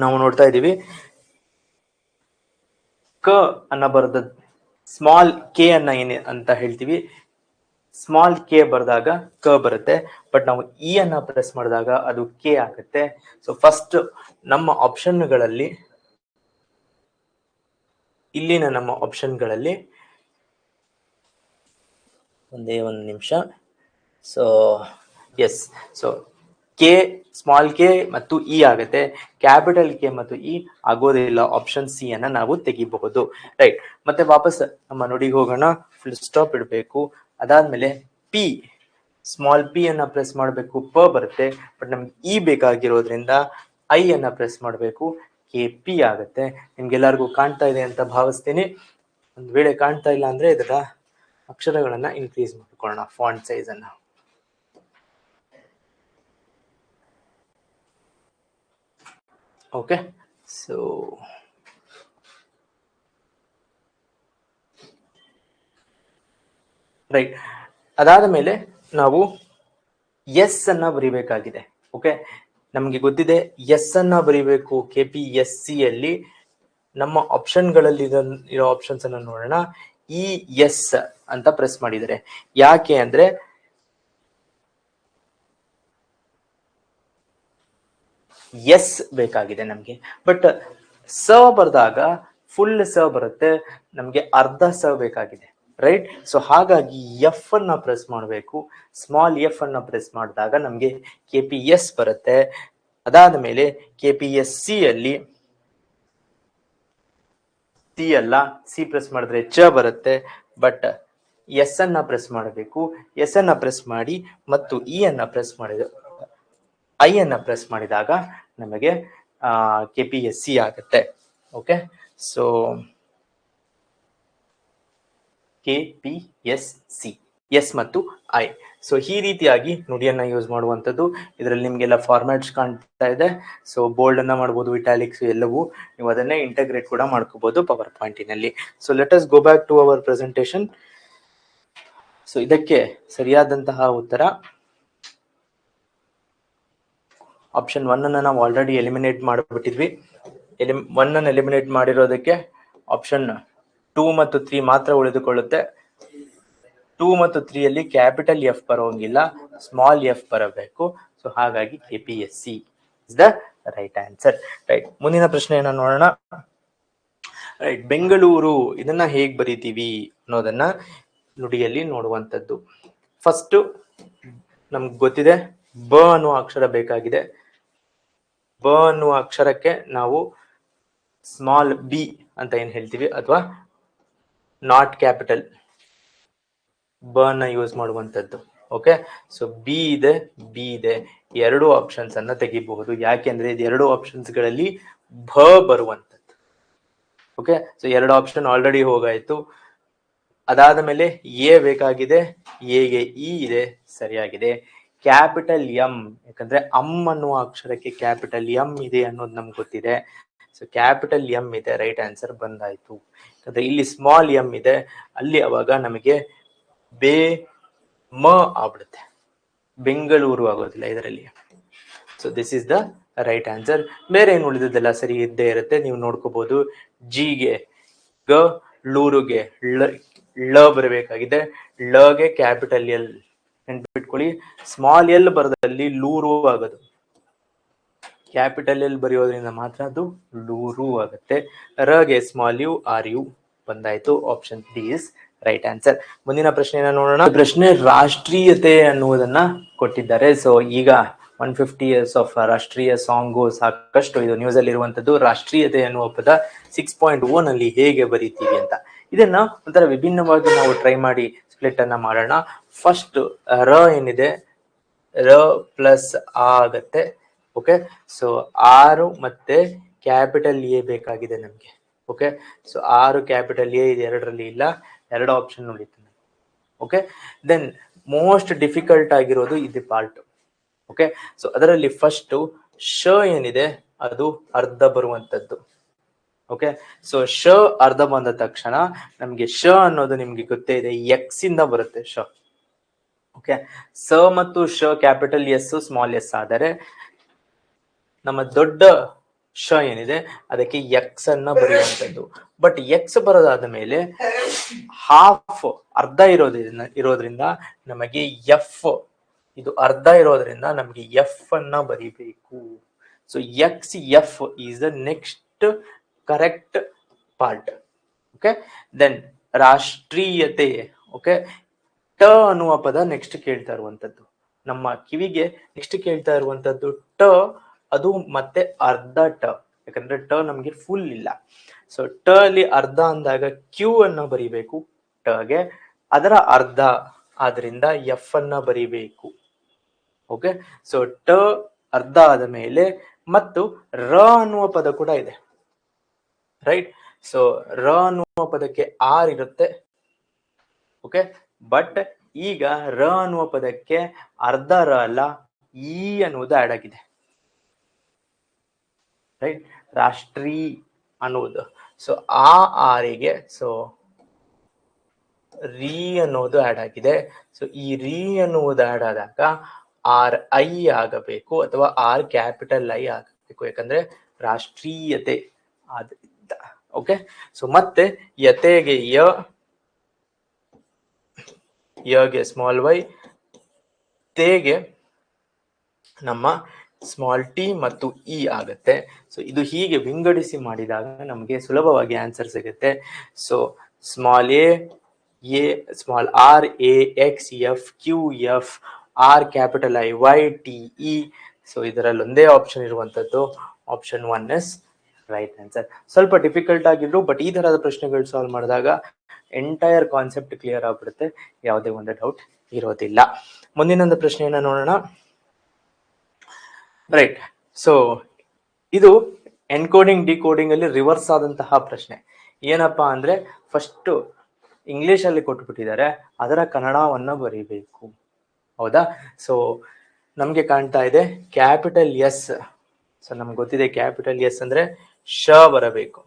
ನಾವು ನೋಡ್ತಾ ಇದ್ದೀವಿ, ಕ ಅನ್ನ ಬರೆದ ಸ್ಮಾಲ್ ಕೆ ಅನ್ನ ಏನೇ ಅಂತ ಹೇಳ್ತೀವಿ. ಸ್ಮಾಲ್ ಕೆ ಬರೆದಾಗ ಕ ಬರುತ್ತೆ, ಬಟ್ ನಾವು ಇ ಅನ್ನ ಪ್ರೆಸ್ ಮಾಡಿದಾಗ ಅದು ಕೆ ಆಗುತ್ತೆ. ಸೊ ಫಸ್ಟ್ ನಮ್ಮ ಆಪ್ಷನ್ಗಳಲ್ಲಿ, ಇಲ್ಲಿನ ನಮ್ಮ ಆಪ್ಷನ್ಗಳಲ್ಲಿ ಒಂದೇ ಒಂದು ನಿಮಿಷ. So S, so K, small K ಮತ್ತು ಇ ಆಗುತ್ತೆ. ಕ್ಯಾಪಿಟಲ್ ಕೆ ಮತ್ತು ಇ ಆಗೋದಿಲ್ಲ. ಆಪ್ಷನ್ ಸಿ ಅನ್ನ ನಾವು ತೆಗಿಬಹುದು. ರೈಟ್, ಮತ್ತೆ ವಾಪಸ್ ನಮ್ಮ ನುಡಿಗೆ ಹೋಗೋಣ. ಫುಲ್ ಸ್ಟಾಪ್ ಇಡಬೇಕು. ಅದಾದ್ಮೇಲೆ ಪಿ, ಸ್ಮಾಲ್ ಪಿ ಅನ್ನ ಪ್ರೆಸ್ ಮಾಡಬೇಕು, ಪ ಬರುತ್ತೆ. ಬಟ್ ನಮ್ಗೆ ಇ ಬೇಕಾಗಿರೋದ್ರಿಂದ ಐ ಅನ್ನ ಪ್ರೆಸ್ ಮಾಡಬೇಕು, KP ಆಗುತ್ತೆ. ನಿಮ್ಗೆಲ್ಲರಿಗೂ ಕಾಣ್ತಾ ಇದೆ ಅಂತ ಭಾವಿಸ್ತೀನಿ. ಒಂದ್ ವೇಳೆ ಕಾಣ್ತಾ ಇಲ್ಲ ಅಂದ್ರೆ ಇದರ ಅಕ್ಷರಗಳನ್ನ ಇನ್ಕ್ರೀಸ್ ಮಾಡ್ಕೊಳ್ಳೋಣ, ಫಾಂಟ್ ಸೈಜ್ ಅನ್ನ. Okay, so right. ಅದಾದ ಮೇಲೆ ನಾವು ಎಸ್ ಅನ್ನ ಬರಿಬೇಕಾಗಿದೆ. ಓಕೆ, ನಮ್ಗೆ ಗೊತ್ತಿದೆ ಎಸ್ ಅನ್ನ ಬರಿಬೇಕು KPSC ಅಲ್ಲಿ. ನಮ್ಮ ಆಪ್ಷನ್ಗಳಲ್ಲಿ ಇರೋ ಆಪ್ಷನ್ಸ್ ಅನ್ನ ನೋಡೋಣ. ಎಸ್ ಅಂತ ಪ್ರೆಸ್ ಮಾಡಿದರೆ ಯಾಕೆ ಅಂದ್ರೆ ಎಸ್ ಬೇಕಾಗಿದೆ ನಮ್ಗೆ. ಬಟ್ ಸ ಬರ್ದಾಗ ಫುಲ್ ಸ ಬರುತ್ತೆ, ನಮ್ಗೆ ಅರ್ಧ ಸ ಬೇಕಾಗಿದೆ. ರೈಟ್, ಸೊ ಹಾಗಾಗಿ ಎಫ್ ಅನ್ನ ಪ್ರೆಸ್ ಮಾಡಬೇಕು. ಸ್ಮಾಲ್ ಎಫ್ ಅನ್ನ ಪ್ರೆಸ್ ಮಾಡಿದಾಗ ನಮ್ಗೆ KPS ಬರುತ್ತೆ. ಅದಾದ ಮೇಲೆ KPSC ಅಲ್ಲಿ ಸಿ ಅಲ್ಲ, ಸಿ ಪ್ರೆಸ್ ಮಾಡಿದ್ರೆ ಚ ಬರುತ್ತೆ. ಬಟ್ ಎಸ್ ಅನ್ನ ಪ್ರೆಸ್ ಮಾಡಬೇಕು. ಎಸ್ ಅನ್ನ ಪ್ರೆಸ್ ಮಾಡಿ ಮತ್ತು ಇ ಅನ್ನ ಪ್ರೆಸ್ ಮಾಡಿದ ಐ ಅನ್ನ ಪ್ರೆಸ್ ಮಾಡಿದಾಗ ನಮಗೆ KPSC ಆಗುತ್ತೆ. ಓಕೆ, ಸೊ KPSC, ಎಸ್ ಮತ್ತು ಐ. ಸೊ ಈ ರೀತಿಯಾಗಿ ನುಡಿಯನ್ನ ಯೂಸ್ ಮಾಡುವಂಥದ್ದು. ಇದರಲ್ಲಿ ನಿಮ್ಗೆಲ್ಲ ಫಾರ್ಮ್ಯಾಟ್ಸ್ ಕಾಣ್ತಾ ಇದೆ. ಸೊ ಬೋಲ್ಡ್ ಅನ್ನ ಮಾಡ್ಬೋದು, ಇಟಾಲಿಕ್ಸ್ ಎಲ್ಲವೂ ನೀವು ಅದನ್ನೇ ಇಂಟಗ್ರೇಟ್ ಕೂಡ ಮಾಡ್ಕೋಬಹುದು ಪವರ್ ಪಾಯಿಂಟಿನಲ್ಲಿ. So let us go back to our presentation. So ಇದಕ್ಕೆ ಸರಿಯಾದಂತಹ ಉತ್ತರ ಆಪ್ಷನ್ 1 ಅನ್ನ ನಾವು ಆಲ್ರೆಡಿ ಎಲಿಮಿನೇಟ್ ಮಾಡಿಬಿಟ್ಟಿದ್ವಿ. 1 ಅನ್ನು ಎಲಿಮಿನೇಟ್ ಮಾಡಿರೋದಕ್ಕೆ ಆಪ್ಷನ್ 2 ಮತ್ತು 3 ಮಾತ್ರ ಉಳಿದುಕೊಳ್ಳುತ್ತೆ. 2 ಮತ್ತು 3 ಅಲ್ಲಿ ಕ್ಯಾಪಿಟಲ್ ಎಫ್ ಬರೋಂಗಿಲ್ಲ, ಸ್ಮಾಲ್ ಎಫ್ ಬರಬೇಕು. ಸೊ ಹಾಗಾಗಿ KPSC is the right answer. Right, ಮುಂದಿನ ಪ್ರಶ್ನೆಯನ್ನ ನೋಡೋಣ. ರೈಟ್, ಬೆಂಗಳೂರು ಇದನ್ನ ಹೇಗ್ ಬರೀತೀವಿ ಅನ್ನೋದನ್ನ ನುಡಿಯಲ್ಲಿ ನೋಡುವಂಥದ್ದು. ಫಸ್ಟ್ ನಮ್ಗೆ ಗೊತ್ತಿದೆ ಬ ಅನ್ನುವ ಅಕ್ಷರ ಬೇಕಾಗಿದೆ. ಬ ಅನ್ನುವ ಅಕ್ಷರಕ್ಕೆ ನಾವು ಸ್ಮಾಲ್ ಬಿ ಅಂತ ಏನ್ ಹೇಳ್ತೀವಿ, ಅಥವಾ ನಾಟ್ ಕ್ಯಾಪಿಟಲ್ ಬ ನ ಯೂಸ್ ಮಾಡುವಂತದ್ದು. ಓಕೆ, ಸೊ ಬಿ ಇದೆ, ಎರಡು ಆಪ್ಷನ್ಸ್ ಅನ್ನ ತೆಗಿಬಹುದು. ಯಾಕೆಂದ್ರೆ ಇದು ಎರಡು ಆಪ್ಷನ್ಸ್ ಗಳಲ್ಲಿ ಭ ಬರುವಂತದ್ದು. ಓಕೆ, ಸೊ ಎರಡು ಆಪ್ಷನ್ ಆಲ್ರೆಡಿ ಹೋಗಾಯ್ತು. ಅದಾದ ಮೇಲೆ ಎ ಬೇಕಾಗಿದೆ, ಎಗೆ ಇ ಇದೆ, ಸರಿಯಾಗಿದೆ. ಕ್ಯಾಪಿಟಲ್ ಎಂ, ಯಾಕಂದ್ರೆ ಅನ್ನುವ ಅಕ್ಷರಕ್ಕೆ ಕ್ಯಾಪಿಟಲ್ ಎಂ ಇದೆ ಅನ್ನೋದು ನಮ್ಗೆ ಗೊತ್ತಿದೆ. ಸೊ ಕ್ಯಾಪಿಟಲ್ ಎಂ ಇದೆ, ರೈಟ್ ಆನ್ಸರ್ ಬಂದಾಯ್ತು. ಯಾಕಂದ್ರೆ ಇಲ್ಲಿ ಸ್ಮಾಲ್ ಎಂ ಇದೆ, ಅಲ್ಲಿ ಅವಾಗ ನಮಗೆ ಬೇ ಮ ಆಗ್ಬಿಡುತ್ತೆ, ಬೆಂಗಳೂರು ಆಗೋದಿಲ್ಲ ಇದರಲ್ಲಿ. So this is the right answer. ಬೇರೆ ಏನು ಉಳಿದಿದ್ದೆಲ್ಲ ಸರಿ ಇದ್ದೇ ಇರುತ್ತೆ, ನೀವು ನೋಡ್ಕೋಬಹುದು. ಜಿಗೆ ಗ, ಲೂರುಗೆ ಳ ಬರಬೇಕಾಗಿದೆ, ಳಗೆ ಕ್ಯಾಪಿಟಲ್ ಎಲ್ ನೆನ್ಪಿಟ್ಕೊಳ್ಳಿ. ಸ್ಮಾಲ್ ಎಲ್ ಬರದಲ್ಲಿ ಲೂರು ಆಗೋದು, ಕ್ಯಾಪಿಟಲ್ ಎಲ್ ಬರೆಯೋದ್ರಿಂದ ಮಾತ್ರ ಅದು ಲೂರು ಆಗುತ್ತೆ. ರಗೆ ಸ್ಮಾಲ್ ಯು ಆರ್ ಯು ಬಂದಾಯ್ತು. Option D is right answer. ಮುಂದಿನ ಪ್ರಶ್ನೆಯನ್ನ ನೋಡೋಣ. ಪ್ರಶ್ನೆ ರಾಷ್ಟ್ರೀಯತೆ ಅನ್ನುವುದನ್ನ ಕೊಟ್ಟಿದ್ದಾರೆ. ಸೊ ಈಗ 150 years ಆಫ್ ರಾಷ್ಟ್ರೀಯ ಸಾಂಗು ಸಾಕಷ್ಟು ಇದು ನ್ಯೂಸ್ ಅಲ್ಲಿ ಇರುವಂತದ್ದು. ರಾಷ್ಟ್ರೀಯತೆ ಅನ್ನುವ ಪದ 6.0 ನಲ್ಲಿ ಹೇಗೆ ಬರೀತೀವಿ ಅಂತ, ಇದನ್ನ ಒಂಥರ ವಿಭಿನ್ನವಾಗಿ ನಾವು ಟ್ರೈ ಮಾಡಿ ಸ್ಪ್ಲಿಟ್ ಅನ್ನ ಮಾಡೋಣ. ಫಸ್ಟ್ ರ ಏನಿದೆ, ರ ಪ್ಲಸ್ ಆ ಆಗತ್ತೆ. ಓಕೆ, ಸೊ 6 ಮತ್ತೆ ಕ್ಯಾಪಿಟಲ್ ಎ ಬೇಕಾಗಿದೆ ನಮ್ಗೆ. ಓಕೆ, ಸೊ 6 ಕ್ಯಾಪಿಟಲ್ ಎ ಇದೆ, ಎರಡರಲ್ಲಿ ಇಲ್ಲ, ಎರಡು ಆಪ್ಷನ್ ಉಳಿತು. ಓಕೆ, ದೆನ್ ಮೋಸ್ಟ್ ಡಿಫಿಕಲ್ಟ್ ಆಗಿರೋದು ಇದು ಪಾರ್ಟ್. ಓಕೆ, ಸೊ ಅದರಲ್ಲಿ ಫಸ್ಟ್ ಶ ಏನಿದೆ ಅದು ಅರ್ಧ ಬರುವಂತದ್ದು. ಓಕೆ, ಸೊ ಶ ಅರ್ಧ ಬಂದ ತಕ್ಷಣ ನಮ್ಗೆ ಶ ಅನ್ನೋದು ನಿಮ್ಗೆ ಗೊತ್ತೇ ಇದೆ, ಎಕ್ಸ್ ಇಂದ ಬರುತ್ತೆ ಶ. ಓಕೆ, ಸ ಮತ್ತು ಶ ಕ್ಯಾಪಿಟಲ್ ಎಸ್ ಸ್ಮಾಲ್ ಎಸ್ ಆದರೆ ನಮ್ಮ ದೊಡ್ಡ ಶ ಏನಿದೆ ಅದಕ್ಕೆ ಎಕ್ಸ್ ಅನ್ನ ಬರೆಯುವಂಥದ್ದು. ಬಟ್ ಎಕ್ಸ್ ಬರೋದಾದ ಮೇಲೆ ಹಾಫ್ ಅರ್ಧ ಇರೋದ್ರಿಂದ ನಮಗೆ ಎಫ್, ಇದು ಅರ್ಧ ಇರೋದ್ರಿಂದ ನಮಗೆ ಎಫ್ ಅನ್ನ ಬರಿಬೇಕು. So X F is the next correct part. Okay, then ರಾಷ್ಟ್ರೀಯತೆ. ಓಕೆ, ಟ ಅನ್ನುವ ಪದ ನೆಕ್ಸ್ಟ್ ಕೇಳ್ತಾ ಇರುವಂತದ್ದು, ನಮ್ಮ ಕಿವಿಗೆ ನೆಕ್ಸ್ಟ್ ಕೇಳ್ತಾ ಇರುವಂತದ್ದು ಟ, ಅದು ಮತ್ತೆ ಅರ್ಧ ಟ, ಯಾಕಂದ್ರೆ ಟ ನಮ್ಗೆ ಫುಲ್ ಇಲ್ಲ. ಸೊ ಟ ಅಲ್ಲಿ ಅರ್ಧ ಅಂದಾಗ ಕ್ಯೂ ಅನ್ನ ಬರಿಬೇಕು ಟಗೆ, ಅದರ ಅರ್ಧ ಆದ್ರಿಂದ ಎಫ್ ಅನ್ನ ಬರಿಬೇಕು. ಓಕೆ, ಸೊ ಟ ಅರ್ಧ ಆದ ಮೇಲೆ ಮತ್ತು ರ ಅನ್ನುವ ಪದ ಕೂಡ ಇದೆ, ರೈಟ್. ಸೊ ರ ಅನ್ನುವ ಪದಕ್ಕೆ ಆರ್ ಇರುತ್ತೆ. ಓಕೆ, ಬಟ್ ಈಗ ರ ಅನ್ನುವ ಪದಕ್ಕೆ ಅರ್ಧ ರ ಅಲ್ಲ, ಇ ಅನ್ನುವುದು ಆಡ್ ಆಗಿದೆ, ರೈಟ್. ರಾಷ್ಟ್ರೀ ಅನ್ನುವುದು, ಸೊ ಆ ಆರಿಗೆ ಸೊ ರೀ ಅನ್ನೋದು ಆಡ್ ಆಗಿದೆ. ಸೊ ಈ ರೀ ಅನ್ನುವುದು ಆಡ್ ಆದಾಗ ಆರ್ ಐ ಆಗಬೇಕು, ಅಥವಾ ಆರ್ ಕ್ಯಾಪಿಟಲ್ ಐ ಆಗಬೇಕು, ಯಾಕಂದ್ರೆ ರಾಷ್ಟ್ರೀಯತೆ ಆದ್ರಿಂದ. ಓಕೆ, ಸೊ ಮತ್ತೆ ಯತೆಗೆ ಯಗೆ ಸ್ಮಾಲ್ ವೈ, ತೇಗೆ ನಮ್ಮ ಸ್ಮಾಲ್ ಟಿ ಮತ್ತು ಇ ಆಗತ್ತೆ. ಸೊ ಇದು ಹೀಗೆ ವಿಂಗಡಿಸಿ ಮಾಡಿದಾಗ ನಮಗೆ ಸುಲಭವಾಗಿ ಆನ್ಸರ್ ಸಿಗುತ್ತೆ. So small A small R, A X F Q F, R capital I Y T E. So ಇದರಲ್ಲಿ ಒಂದೇ ಆಪ್ಷನ್ ಇರುವಂತದ್ದು, ಆಪ್ಷನ್ 1 ಇಸ್ ರೈಟ್ ಆನ್ಸರ್. ಸ್ವಲ್ಪ ಡಿಫಿಕಲ್ಟ್ ಆಗಿದ್ರು, ಬಟ್ ಈ ತರಹದ ಪ್ರಶ್ನೆಗಳು ಸಾಲ್ವ್ ಮಾಡಿದಾಗ ಎಂಟೈರ್ ಕಾನ್ಸೆಪ್ಟ್ ಕ್ಲಿಯರ್ ಆಗ್ಬಿಡುತ್ತೆ, ಯಾವುದೇ ಒಂದು ಡೌಟ್ ಇರೋದಿಲ್ಲ. ಮುಂದಿನೊಂದು ಪ್ರಶ್ನೆಯನ್ನ ನೋಡೋಣ. ರೈಟ್, ಸೊ ಇದು ಎನ್ಕೋಡಿಂಗ್ ಡಿಕೋಡಿಂಗ್ ಅಲ್ಲಿ ರಿವರ್ಸ್ ಆದಂತಹ ಪ್ರಶ್ನೆ. ಏನಪ್ಪಾ ಅಂದ್ರೆ ಫಸ್ಟ್ ಇಂಗ್ಲಿಷ್ ಅಲ್ಲಿ ಕೊಟ್ಬಿಟ್ಟಿದ್ದಾರೆ, ಅದರ ಕನ್ನಡವನ್ನ ಬರೀಬೇಕು. ಹೌದಾ? ಸೊ ನಮ್ಗೆ ಕಾಣ್ತಾ ಇದೆ ಕ್ಯಾಪಿಟಲ್ ಎಸ್. ಸೊ ನಮ್ಗೆ ಗೊತ್ತಿದೆ ಕ್ಯಾಪಿಟಲ್ ಎಸ್ ಅಂದ್ರೆ ಶ ಬರಬೇಕು.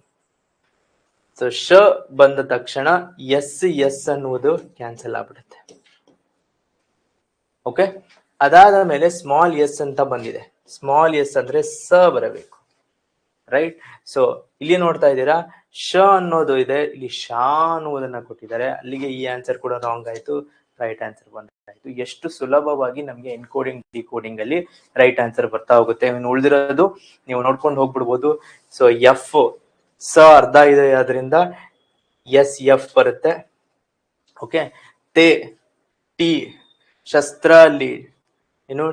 ಸೊ ಶ ಬಂದ ತಕ್ಷಣ ಎಸ್ ಅನ್ನುವುದು ಕ್ಯಾನ್ಸಲ್ ಆಗ್ಬಿಡುತ್ತೆ. ಓಕೆ, ಅದಾದ ಮೇಲೆ ಸ್ಮಾಲ್ ಎಸ್ ಅಂತ ಬಂದಿದೆ, ಸ್ಮಾಲ್ ಎಸ್ ಅಂದ್ರೆ ಸ ಬರಬೇಕು, ರೈಟ್. ಸೊ ಇಲ್ಲಿ ನೋಡ್ತಾ ಇದ್ದೀರಾ ಶ ಅನ್ನೋದು ಇದೆ, ಇಲ್ಲಿ ಶಾ ಅನ್ನುವುದನ್ನ ಕೊಟ್ಟಿದ್ದಾರೆ, ಅಲ್ಲಿಗೆ ಈ ಆನ್ಸರ್ ಕೂಡ ರಾಂಗ್ ಆಯ್ತು, ರೈಟ್ ಆನ್ಸರ್ ಬಂದಾಯ್ತು. ಎಷ್ಟು ಸುಲಭವಾಗಿ ನಮ್ಗೆ ಎನ್ಕೋಡಿಂಗ್ ಡಿಕೋಡಿಂಗ್ ಅಲ್ಲಿ ರೈಟ್ ಆನ್ಸರ್ ಬರ್ತಾ ಹೋಗುತ್ತೆ. ಇನ್ನು ಉಳಿದಿರೋದು ನೀವು ನೋಡ್ಕೊಂಡು ಹೋಗ್ಬಿಡ್ಬೋದು. ಸೊ ಎಫ್ ಸ ಅರ್ಧ ಇದೆ, ಅದರಿಂದ ಎಸ್ ಎಫ್ ಬರುತ್ತೆ. ಓಕೆ, ತೇ ಟಿ, ಶಸ್ತ್ರ ಅಲ್ಲಿ ಏನು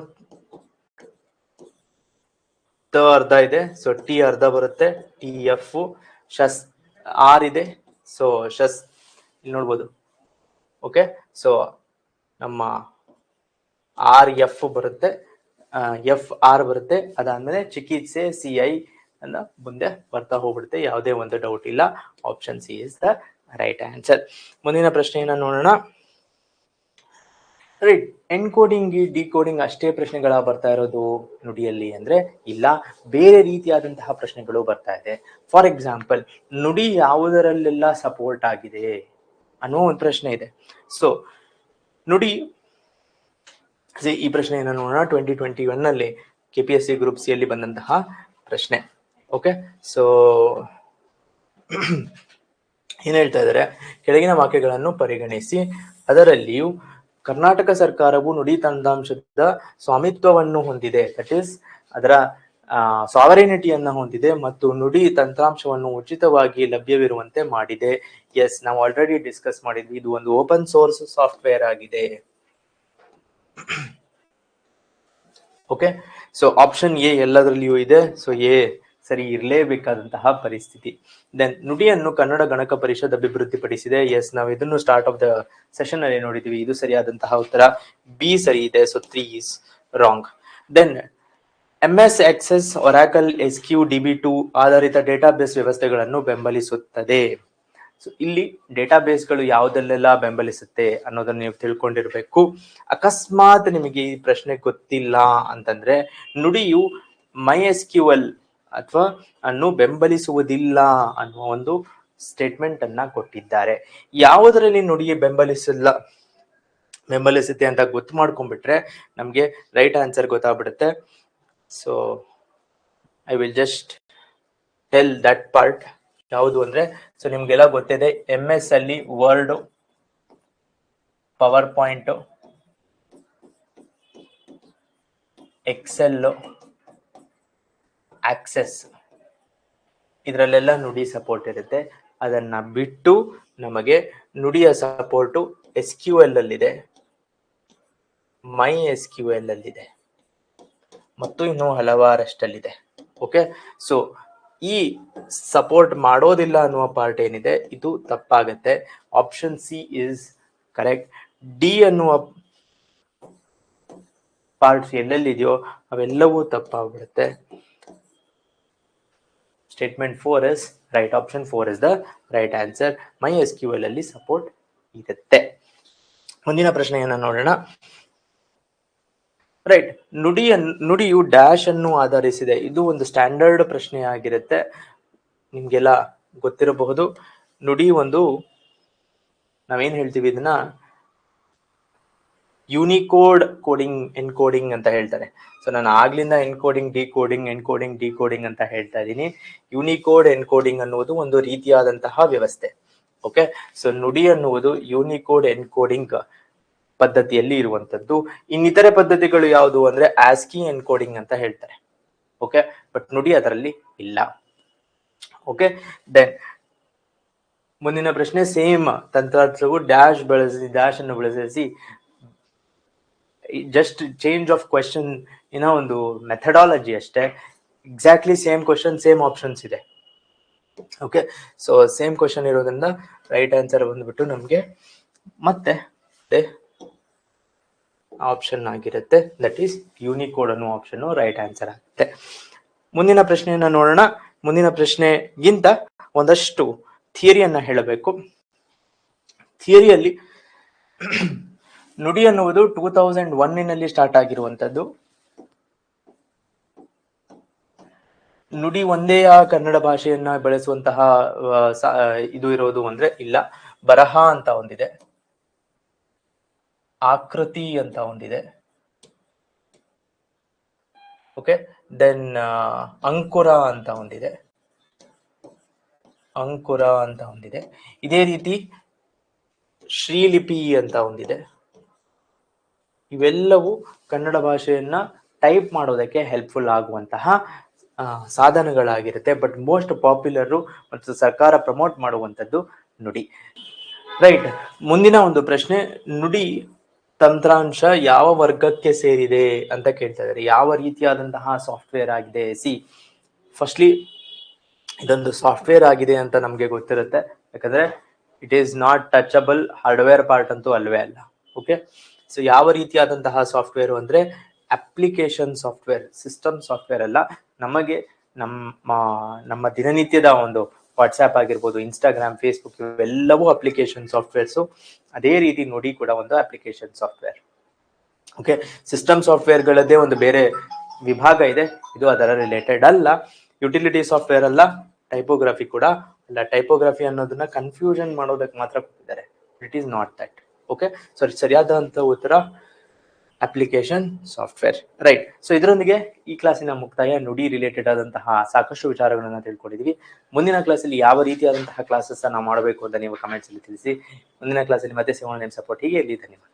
ತ ಅರ್ಧ ಇದೆ, ಸೊ ಟಿ ಅರ್ಧ ಬರುತ್ತೆ, ಟಿ ಎಫ್ ಶಸ್ ಆರ್ ಇದೆ, ಸೊ ಶಸ್ ಇಲ್ಲಿ ನೋಡ್ಬೋದು. ಓಕೆ, ಸೊ ನಮ್ಮ ಆರ್ ಎಫ್ ಬರುತ್ತೆ, ಎಫ್ ಆರ್ ಬರುತ್ತೆ. ಅದಾದ್ಮೇಲೆ ಚಿಕಿತ್ಸೆ ಸಿ ಐ ಅನ್ನ ಮುಂದೆ ಬರ್ತಾ ಹೋಗ್ಬಿಡುತ್ತೆ, ಯಾವುದೇ ಒಂದು ಡೌಟ್ ಇಲ್ಲ. Option C is the right answer. ಮುಂದಿನ ಪ್ರಶ್ನೆಯನ್ನ ನೋಡೋಣ. ರೈಟ್, ಎನ್ಕೋಡಿಂಗ್ ಡಿಕೋಡಿಂಗ್ ಅಷ್ಟೇ ಪ್ರಶ್ನೆಗಳ ಬರ್ತಾ ಇರೋದು ನುಡಿಯಲ್ಲಿ ಅಂದ್ರೆ ಇಲ್ಲ, ಬೇರೆ ರೀತಿಯಾದಂತಹ ಪ್ರಶ್ನೆಗಳು ಬರ್ತಾ ಇದೆ. ಫಾರ್ ಎಕ್ಸಾಂಪಲ್, ನುಡಿ ಯಾವುದರಲ್ಲೆಲ್ಲ ಸಪೋರ್ಟ್ ಆಗಿದೆ ಅನ್ನೋ ಒಂದು ಪ್ರಶ್ನೆ ಇದೆ. ಸೊ ನುಡಿ, ಈ ಪ್ರಶ್ನೆಯನ್ನು ನೋಡೋಣ. 2021 ನಲ್ಲಿ KPSC ಗ್ರೂಪ್ ಸಿ ಅಲ್ಲಿ ಬಂದಂತಹ ಪ್ರಶ್ನೆ. ಓಕೆ, ಸೊ ಏನ್ ಹೇಳ್ತಾ ಇದ್ದಾರೆ, ಕೆಳಗಿನ ವಾಕ್ಯಗಳನ್ನು ಪರಿಗಣಿಸಿ, ಅದರಲ್ಲಿಯೂ ಕರ್ನಾಟಕ ಸರ್ಕಾರವು ನುಡಿ ತಂತ್ರಾಂಶದ ಸ್ವಾಮಿತ್ವವನ್ನು ಹೊಂದಿದೆ, ದಟ್ ಈಸ್ ಅದರ ಸಾವರಿನಿಟಿಯನ್ನ ಹೊಂದಿದೆ ಮತ್ತು ನುಡಿ ತಂತ್ರಾಂಶವನ್ನು ಉಚಿತವಾಗಿ ಲಭ್ಯವಿರುವಂತೆ ಮಾಡಿದೆ. ಎಸ್, ನಾವು ಆಲ್ರೆಡಿ ಡಿಸ್ಕಸ್ ಮಾಡಿದ್ವಿ, ಇದು ಒಂದು ಓಪನ್ ಸೋರ್ಸ್ ಸಾಫ್ಟ್ವೇರ್ ಆಗಿದೆ. ಓಕೆ, ಸೊ ಆಪ್ಷನ್ ಎ ಎಲ್ಲದರಲ್ಲಿಯೂ ಇದೆ, ಸೊ ಎ ಸರಿ ಇರಲೇಬೇಕಾದಂತಹ ಪರಿಸ್ಥಿತಿ. ದೆನ್ ನುಡಿಯನ್ನು ಕನ್ನಡ ಗಣಕ ಪರಿಷತ್ ಅಭಿವೃದ್ಧಿಪಡಿಸಿದೆ. ಎಸ್, ನಾವು ಇದನ್ನು ಸ್ಟಾರ್ಟ್ ಆಫ್ ದ ಸೆಷನ್ ಅಲ್ಲಿ ನೋಡಿದ್ವಿ, ಇದು ಸರಿಯಾದಂತಹ ಉತ್ತರ. ಬಿ ಸರಿ ಇದೆ, so 3 is wrong. Then MS Access, Oracle, SQ, DB2 ಆಧಾರಿತ ಡೇಟಾಬೇಸ್ ವ್ಯವಸ್ಥೆಗಳನ್ನು ಬೆಂಬಲಿಸುತ್ತದೆ. ಸೊ ಇಲ್ಲಿ ಡೇಟಾಬೇಸ್ಗಳು ಯಾವುದಲ್ಲೆಲ್ಲ ಬೆಂಬಲಿಸುತ್ತೆ ಅನ್ನೋದನ್ನ ನೀವು ತಿಳ್ಕೊಂಡಿರ್ಬೇಕು. ಅಕಸ್ಮಾತ್ ನಿಮಗೆ ಈ ಪ್ರಶ್ನೆ ಗೊತ್ತಿಲ್ಲ ಅಂತಂದ್ರೆ, ನುಡಿಯು MySQL ಅಥವಾ ಅನ್ನು ಬೆಂಬಲಿಸುವುದಿಲ್ಲ ಅನ್ನುವ ಒಂದು ಸ್ಟೇಟ್ಮೆಂಟ್ ಅನ್ನ ಕೊಟ್ಟಿದ್ದಾರೆ. ಯಾವುದರಲ್ಲಿ ನುಡಿ ಬೆಂಬಲಿಸುತ್ತೆ ಅಂತ ಗೊತ್ತು ಮಾಡ್ಕೊಂಡ್ಬಿಟ್ರೆ ನಮ್ಗೆ ರೈಟ್ ಆನ್ಸರ್ ಗೊತ್ತಾಗ್ಬಿಡುತ್ತೆ. So I will just tell that part. ಯಾವುದು ಅಂದ್ರೆ, ಸೊ ನಿಮ್ಗೆಲ್ಲ ಗೊತ್ತಿದೆ, MS ಅಲ್ಲಿ word, PowerPoint, excel, access, ಇದರಲ್ಲೆಲ್ಲ ನುಡಿ ಸಪೋರ್ಟ್ ಇರುತ್ತೆ. ಅದನ್ನ ಬಿಟ್ಟು ನಮಗೆ ನುಡಿಯ ಸಪೋರ್ಟು SQL ಅಲ್ಲಿದೆ, MySQL ಅಲ್ಲಿದೆ ಮತ್ತು ಇನ್ನು ಹಲವಾರಷ್ಟಲ್ಲಿದೆ. ಓಕೆ, ಸೊ ಈ ಸಪೋರ್ಟ್ ಮಾಡೋದಿಲ್ಲ ಅನ್ನುವ ಪಾರ್ಟ್ ಏನಿದೆ ಇದು ತಪ್ಪಾಗತ್ತೆ. Option C is correct. D ಅನ್ನುವ ಪಾರ್ಟ್ಸ್ ಎಲ್ಲೆಲ್ಲಿದೆಯೋ ಅವೆಲ್ಲವೂ ತಪ್ಪಾಗ್ಬಿಡುತ್ತೆ. Statement 4 is right. Option 4 is the right answer. MySQL ಅಲ್ಲಿ ಸಪೋರ್ಟ್ ಇರುತ್ತೆ. ಮುಂದಿನ ಪ್ರಶ್ನೆಯನ್ನ ನೋಡೋಣ. ರೈಟ್, ನುಡಿಯು ಡ್ಯಾಶ್ ಅನ್ನು ಆಧರಿಸಿದೆ. ಇದು ಒಂದು ಸ್ಟ್ಯಾಂಡರ್ಡ್ ಪ್ರಶ್ನೆ ಆಗಿರುತ್ತೆ, ನಿಮ್ಗೆಲ್ಲ ಗೊತ್ತಿರಬಹುದು. ನುಡಿ ಒಂದು, ನಾವೇನ್ ಹೇಳ್ತೀವಿ ಇದನ್ನ ಯೂನಿಕೋಡ್ ಕೋಡಿಂಗ್ ಎನ್ಕೋಡಿಂಗ್ ಅಂತ ಹೇಳ್ತಾರೆ. ಸೊ ನಾನು ಆಗ್ಲಿಂದ ಎನ್ಕೋಡಿಂಗ್ ಡಿಕೋಡಿಂಗ್ ಅಂತ ಹೇಳ್ತಾ ಇದ್ದೀನಿ. ಯೂನಿಕೋಡ್ ಎನ್ಕೋಡಿಂಗ್ ಅನ್ನುವುದು ಒಂದು ರೀತಿಯಾದಂತಹ ವ್ಯವಸ್ಥೆ. ಓಕೆ, ಸೊ ನುಡಿ ಅನ್ನುವುದು ಯೂನಿಕೋಡ್ ಎನ್ಕೋಡಿಂಗ್ ಪದ್ಧತಿಯಲ್ಲಿ ಇರುವಂತದ್ದು. ಇನ್ನಿತರೆ ಪದ್ಧತಿಗಳು ಯಾವುದು ಅಂದ್ರೆ ಆಸ್ಕಿ ಎನ್ಕೋಡಿಂಗ್ ಅಂತ ಹೇಳ್ತಾರೆ. ಓಕೆ, ಬಟ್ ನುಡಿ ಅದರಲ್ಲಿ ಇಲ್ಲ. ಓಕೆ, ದೆನ್ ಮುಂದಿನ ಪ್ರಶ್ನೆ, ಸೇಮ್ ತಂತ್ರಾಂಶವು ಡ್ಯಾಶ್ ಅನ್ನು ಬಳಸಿ ಜಸ್ಟ್ ಚೇಂಜ್ ಆಫ್ ಕ್ವೆಶ್ಚನ್ ಇನ್ನ ಒಂದು ಮೆಥಡಾಲಜಿ ಅಷ್ಟೇ. Exactly same question, same options ಇದೆ. ಓಕೆ, ಸೊ ಸೇಮ್ ಕ್ವೆಶ್ಚನ್ ಇರೋದ್ರಿಂದ ರೈಟ್ ಆನ್ಸರ್ ಬಂದ್ಬಿಟ್ಟು ನಮ್ಗೆ ಮತ್ತೆ ಆಪ್ಷನ್ ಆಗಿರುತ್ತೆ, ದಟ್ ಈಸ್ ಯೂನಿಕೋಡ್ ಅನ್ನೋ ಆಪ್ಷನ್ ರೈಟ್ ಆನ್ಸರ್ ಆಗುತ್ತೆ. ಮುಂದಿನ ಪ್ರಶ್ನೆಯನ್ನ ನೋಡೋಣ. ಮುಂದಿನ ಪ್ರಶ್ನೆಗಿಂತ ಒಂದಷ್ಟು ಥಿಯರಿಯನ್ನ ಹೇಳಬೇಕು. ಥಿಯರಿಯಲ್ಲಿ ನುಡಿ ಅನ್ನುವುದು 2001 ಸ್ಟಾರ್ಟ್ ಆಗಿರುವಂತದ್ದು. ನುಡಿ ಒಂದೇ ಕನ್ನಡ ಭಾಷೆಯನ್ನ ಬಳಸುವಂತಹ ಇದು ಇರೋದು ಅಂದ್ರೆ ಇಲ್ಲ. ಬರಹ ಅಂತ ಒಂದಿದೆ, ಆಕೃತಿ ಅಂತ ಒಂದಿದೆ. ಓಕೆ, ದೆನ್ ಅಂಕುರ ಅಂತ ಒಂದಿದೆ. ಇದೇ ರೀತಿ ಶ್ರೀಲಿಪಿ ಅಂತ ಒಂದಿದೆ. ಇವೆಲ್ಲವೂ ಕನ್ನಡ ಭಾಷೆಯನ್ನ ಟೈಪ್ ಮಾಡೋದಕ್ಕೆ ಹೆಲ್ಪ್ಫುಲ್ ಆಗುವಂತಹ ಸಾಧನಗಳಾಗಿರುತ್ತೆ. ಬಟ್ ಮೋಸ್ಟ್ ಪಾಪ್ಯುಲರ್ ಮತ್ತು ಸರ್ಕಾರ ಪ್ರಮೋಟ್ ಮಾಡುವಂಥದ್ದು ನುಡಿ. ರೈಟ್, ಮುಂದಿನ ಒಂದು ಪ್ರಶ್ನೆ, ನುಡಿ ತಂತ್ರಾಂಶ ಯಾವ ವರ್ಗಕ್ಕೆ ಸೇರಿದೆ ಅಂತ ಕೇಳ್ತಾ ಇದ್ದಾರೆ. ಯಾವ ರೀತಿಯಾದಂತಹ ಸಾಫ್ಟ್ವೇರ್ ಆಗಿದೆ? ಫಸ್ಟ್ಲಿ ಇದೊಂದು ಸಾಫ್ಟ್ವೇರ್ ಆಗಿದೆ ಅಂತ ನಮ್ಗೆ ಗೊತ್ತಿರುತ್ತೆ, ಯಾಕಂದ್ರೆ it is not touchable. Hardware part ಅಂತೂ ಅಲ್ವೇ ಅಲ್ಲ. ಓಕೆ, ಸೊ ಯಾವ ರೀತಿಯಾದಂತಹ ಸಾಫ್ಟ್ವೇರ್ ಅಂದ್ರೆ ಅಪ್ಲಿಕೇಶನ್ ಸಾಫ್ಟ್ವೇರ್, ಸಿಸ್ಟಮ್ ಸಾಫ್ಟ್ವೇರ್ ಅಲ್ಲ. ನಮಗೆ ನಮ್ಮ ದಿನನಿತ್ಯದ ಒಂದು ವಾಟ್ಸ್ಆಪ್ ಆಗಿರ್ಬೋದು, ಇನ್ಸ್ಟಾಗ್ರಾಮ್, ಫೇಸ್ಬುಕ್ ಇವೆಲ್ಲವೂ ಅಪ್ಲಿಕೇಶನ್ ಸಾಫ್ಟ್ವೇರ್ಸು. ಅದೇ ರೀತಿ ನೋಡಿ ಕೂಡ ಒಂದು ಅಪ್ಲಿಕೇಶನ್ ಸಾಫ್ಟ್ವೇರ್. ಓಕೆ, ಸಿಸ್ಟಮ್ ಸಾಫ್ಟ್ವೇರ್ಗಳದ್ದೇ ಒಂದು ಬೇರೆ ವಿಭಾಗ ಇದೆ, ಇದು ಅದರ ರಿಲೇಟೆಡ್ ಅಲ್ಲ. ಯುಟಿಲಿಟಿ ಸಾಫ್ಟ್ವೇರ್ ಅಲ್ಲ, ಟೈಪೋಗ್ರಫಿ ಕೂಡ ಅಲ್ಲ. ಟೈಪೋಗ್ರಫಿ ಅನ್ನೋದನ್ನ ಕನ್ಫ್ಯೂಷನ್ ಮಾಡೋದಕ್ಕೆ ಮಾತ್ರ ಕೊಟ್ಟಿದ್ದಾರೆ. It is not that. Okay, so ಸರಿಯಾದಂತ ಉತ್ತರ ಅಪ್ಲಿಕೇಶನ್ ಸಾಫ್ಟ್ವೇರ್. ರೈಟ್. ಸೊ ಇದರೊಂದಿಗೆ ಈ ಕ್ಲಾಸಿನ ಮುಕ್ತಾಯ. ನುಡಿ ರಿಲೇಟೆಡ್ ಆದಂತಹ ಸಾಕಷ್ಟು ವಿಚಾರಗಳನ್ನ ತಿಳ್ಕೊಂಡಿದೀವಿ. ಮುಂದಿನ ಕ್ಲಾಸಲ್ಲಿ ಯಾವ ರೀತಿಯಾದಂತಹ ಕ್ಲಾಸಸ್ ಅನ್ನ ಮಾಡಬೇಕು ಅಂತ ನೀವು ಕಮೆಂಟ್ಸ್ ಅಲ್ಲಿ ತಿಳಿಸಿ. ಮುಂದಿನ ಕ್ಲಾಸಲ್ಲಿ ಮತ್ತೆ ಸಿಗೋಣ. ನಿಮ್ಮ ಸಪೋರ್ಟ್ ಹೀಗೆ ಇರಲಿ. ಧನ್ಯವಾದ.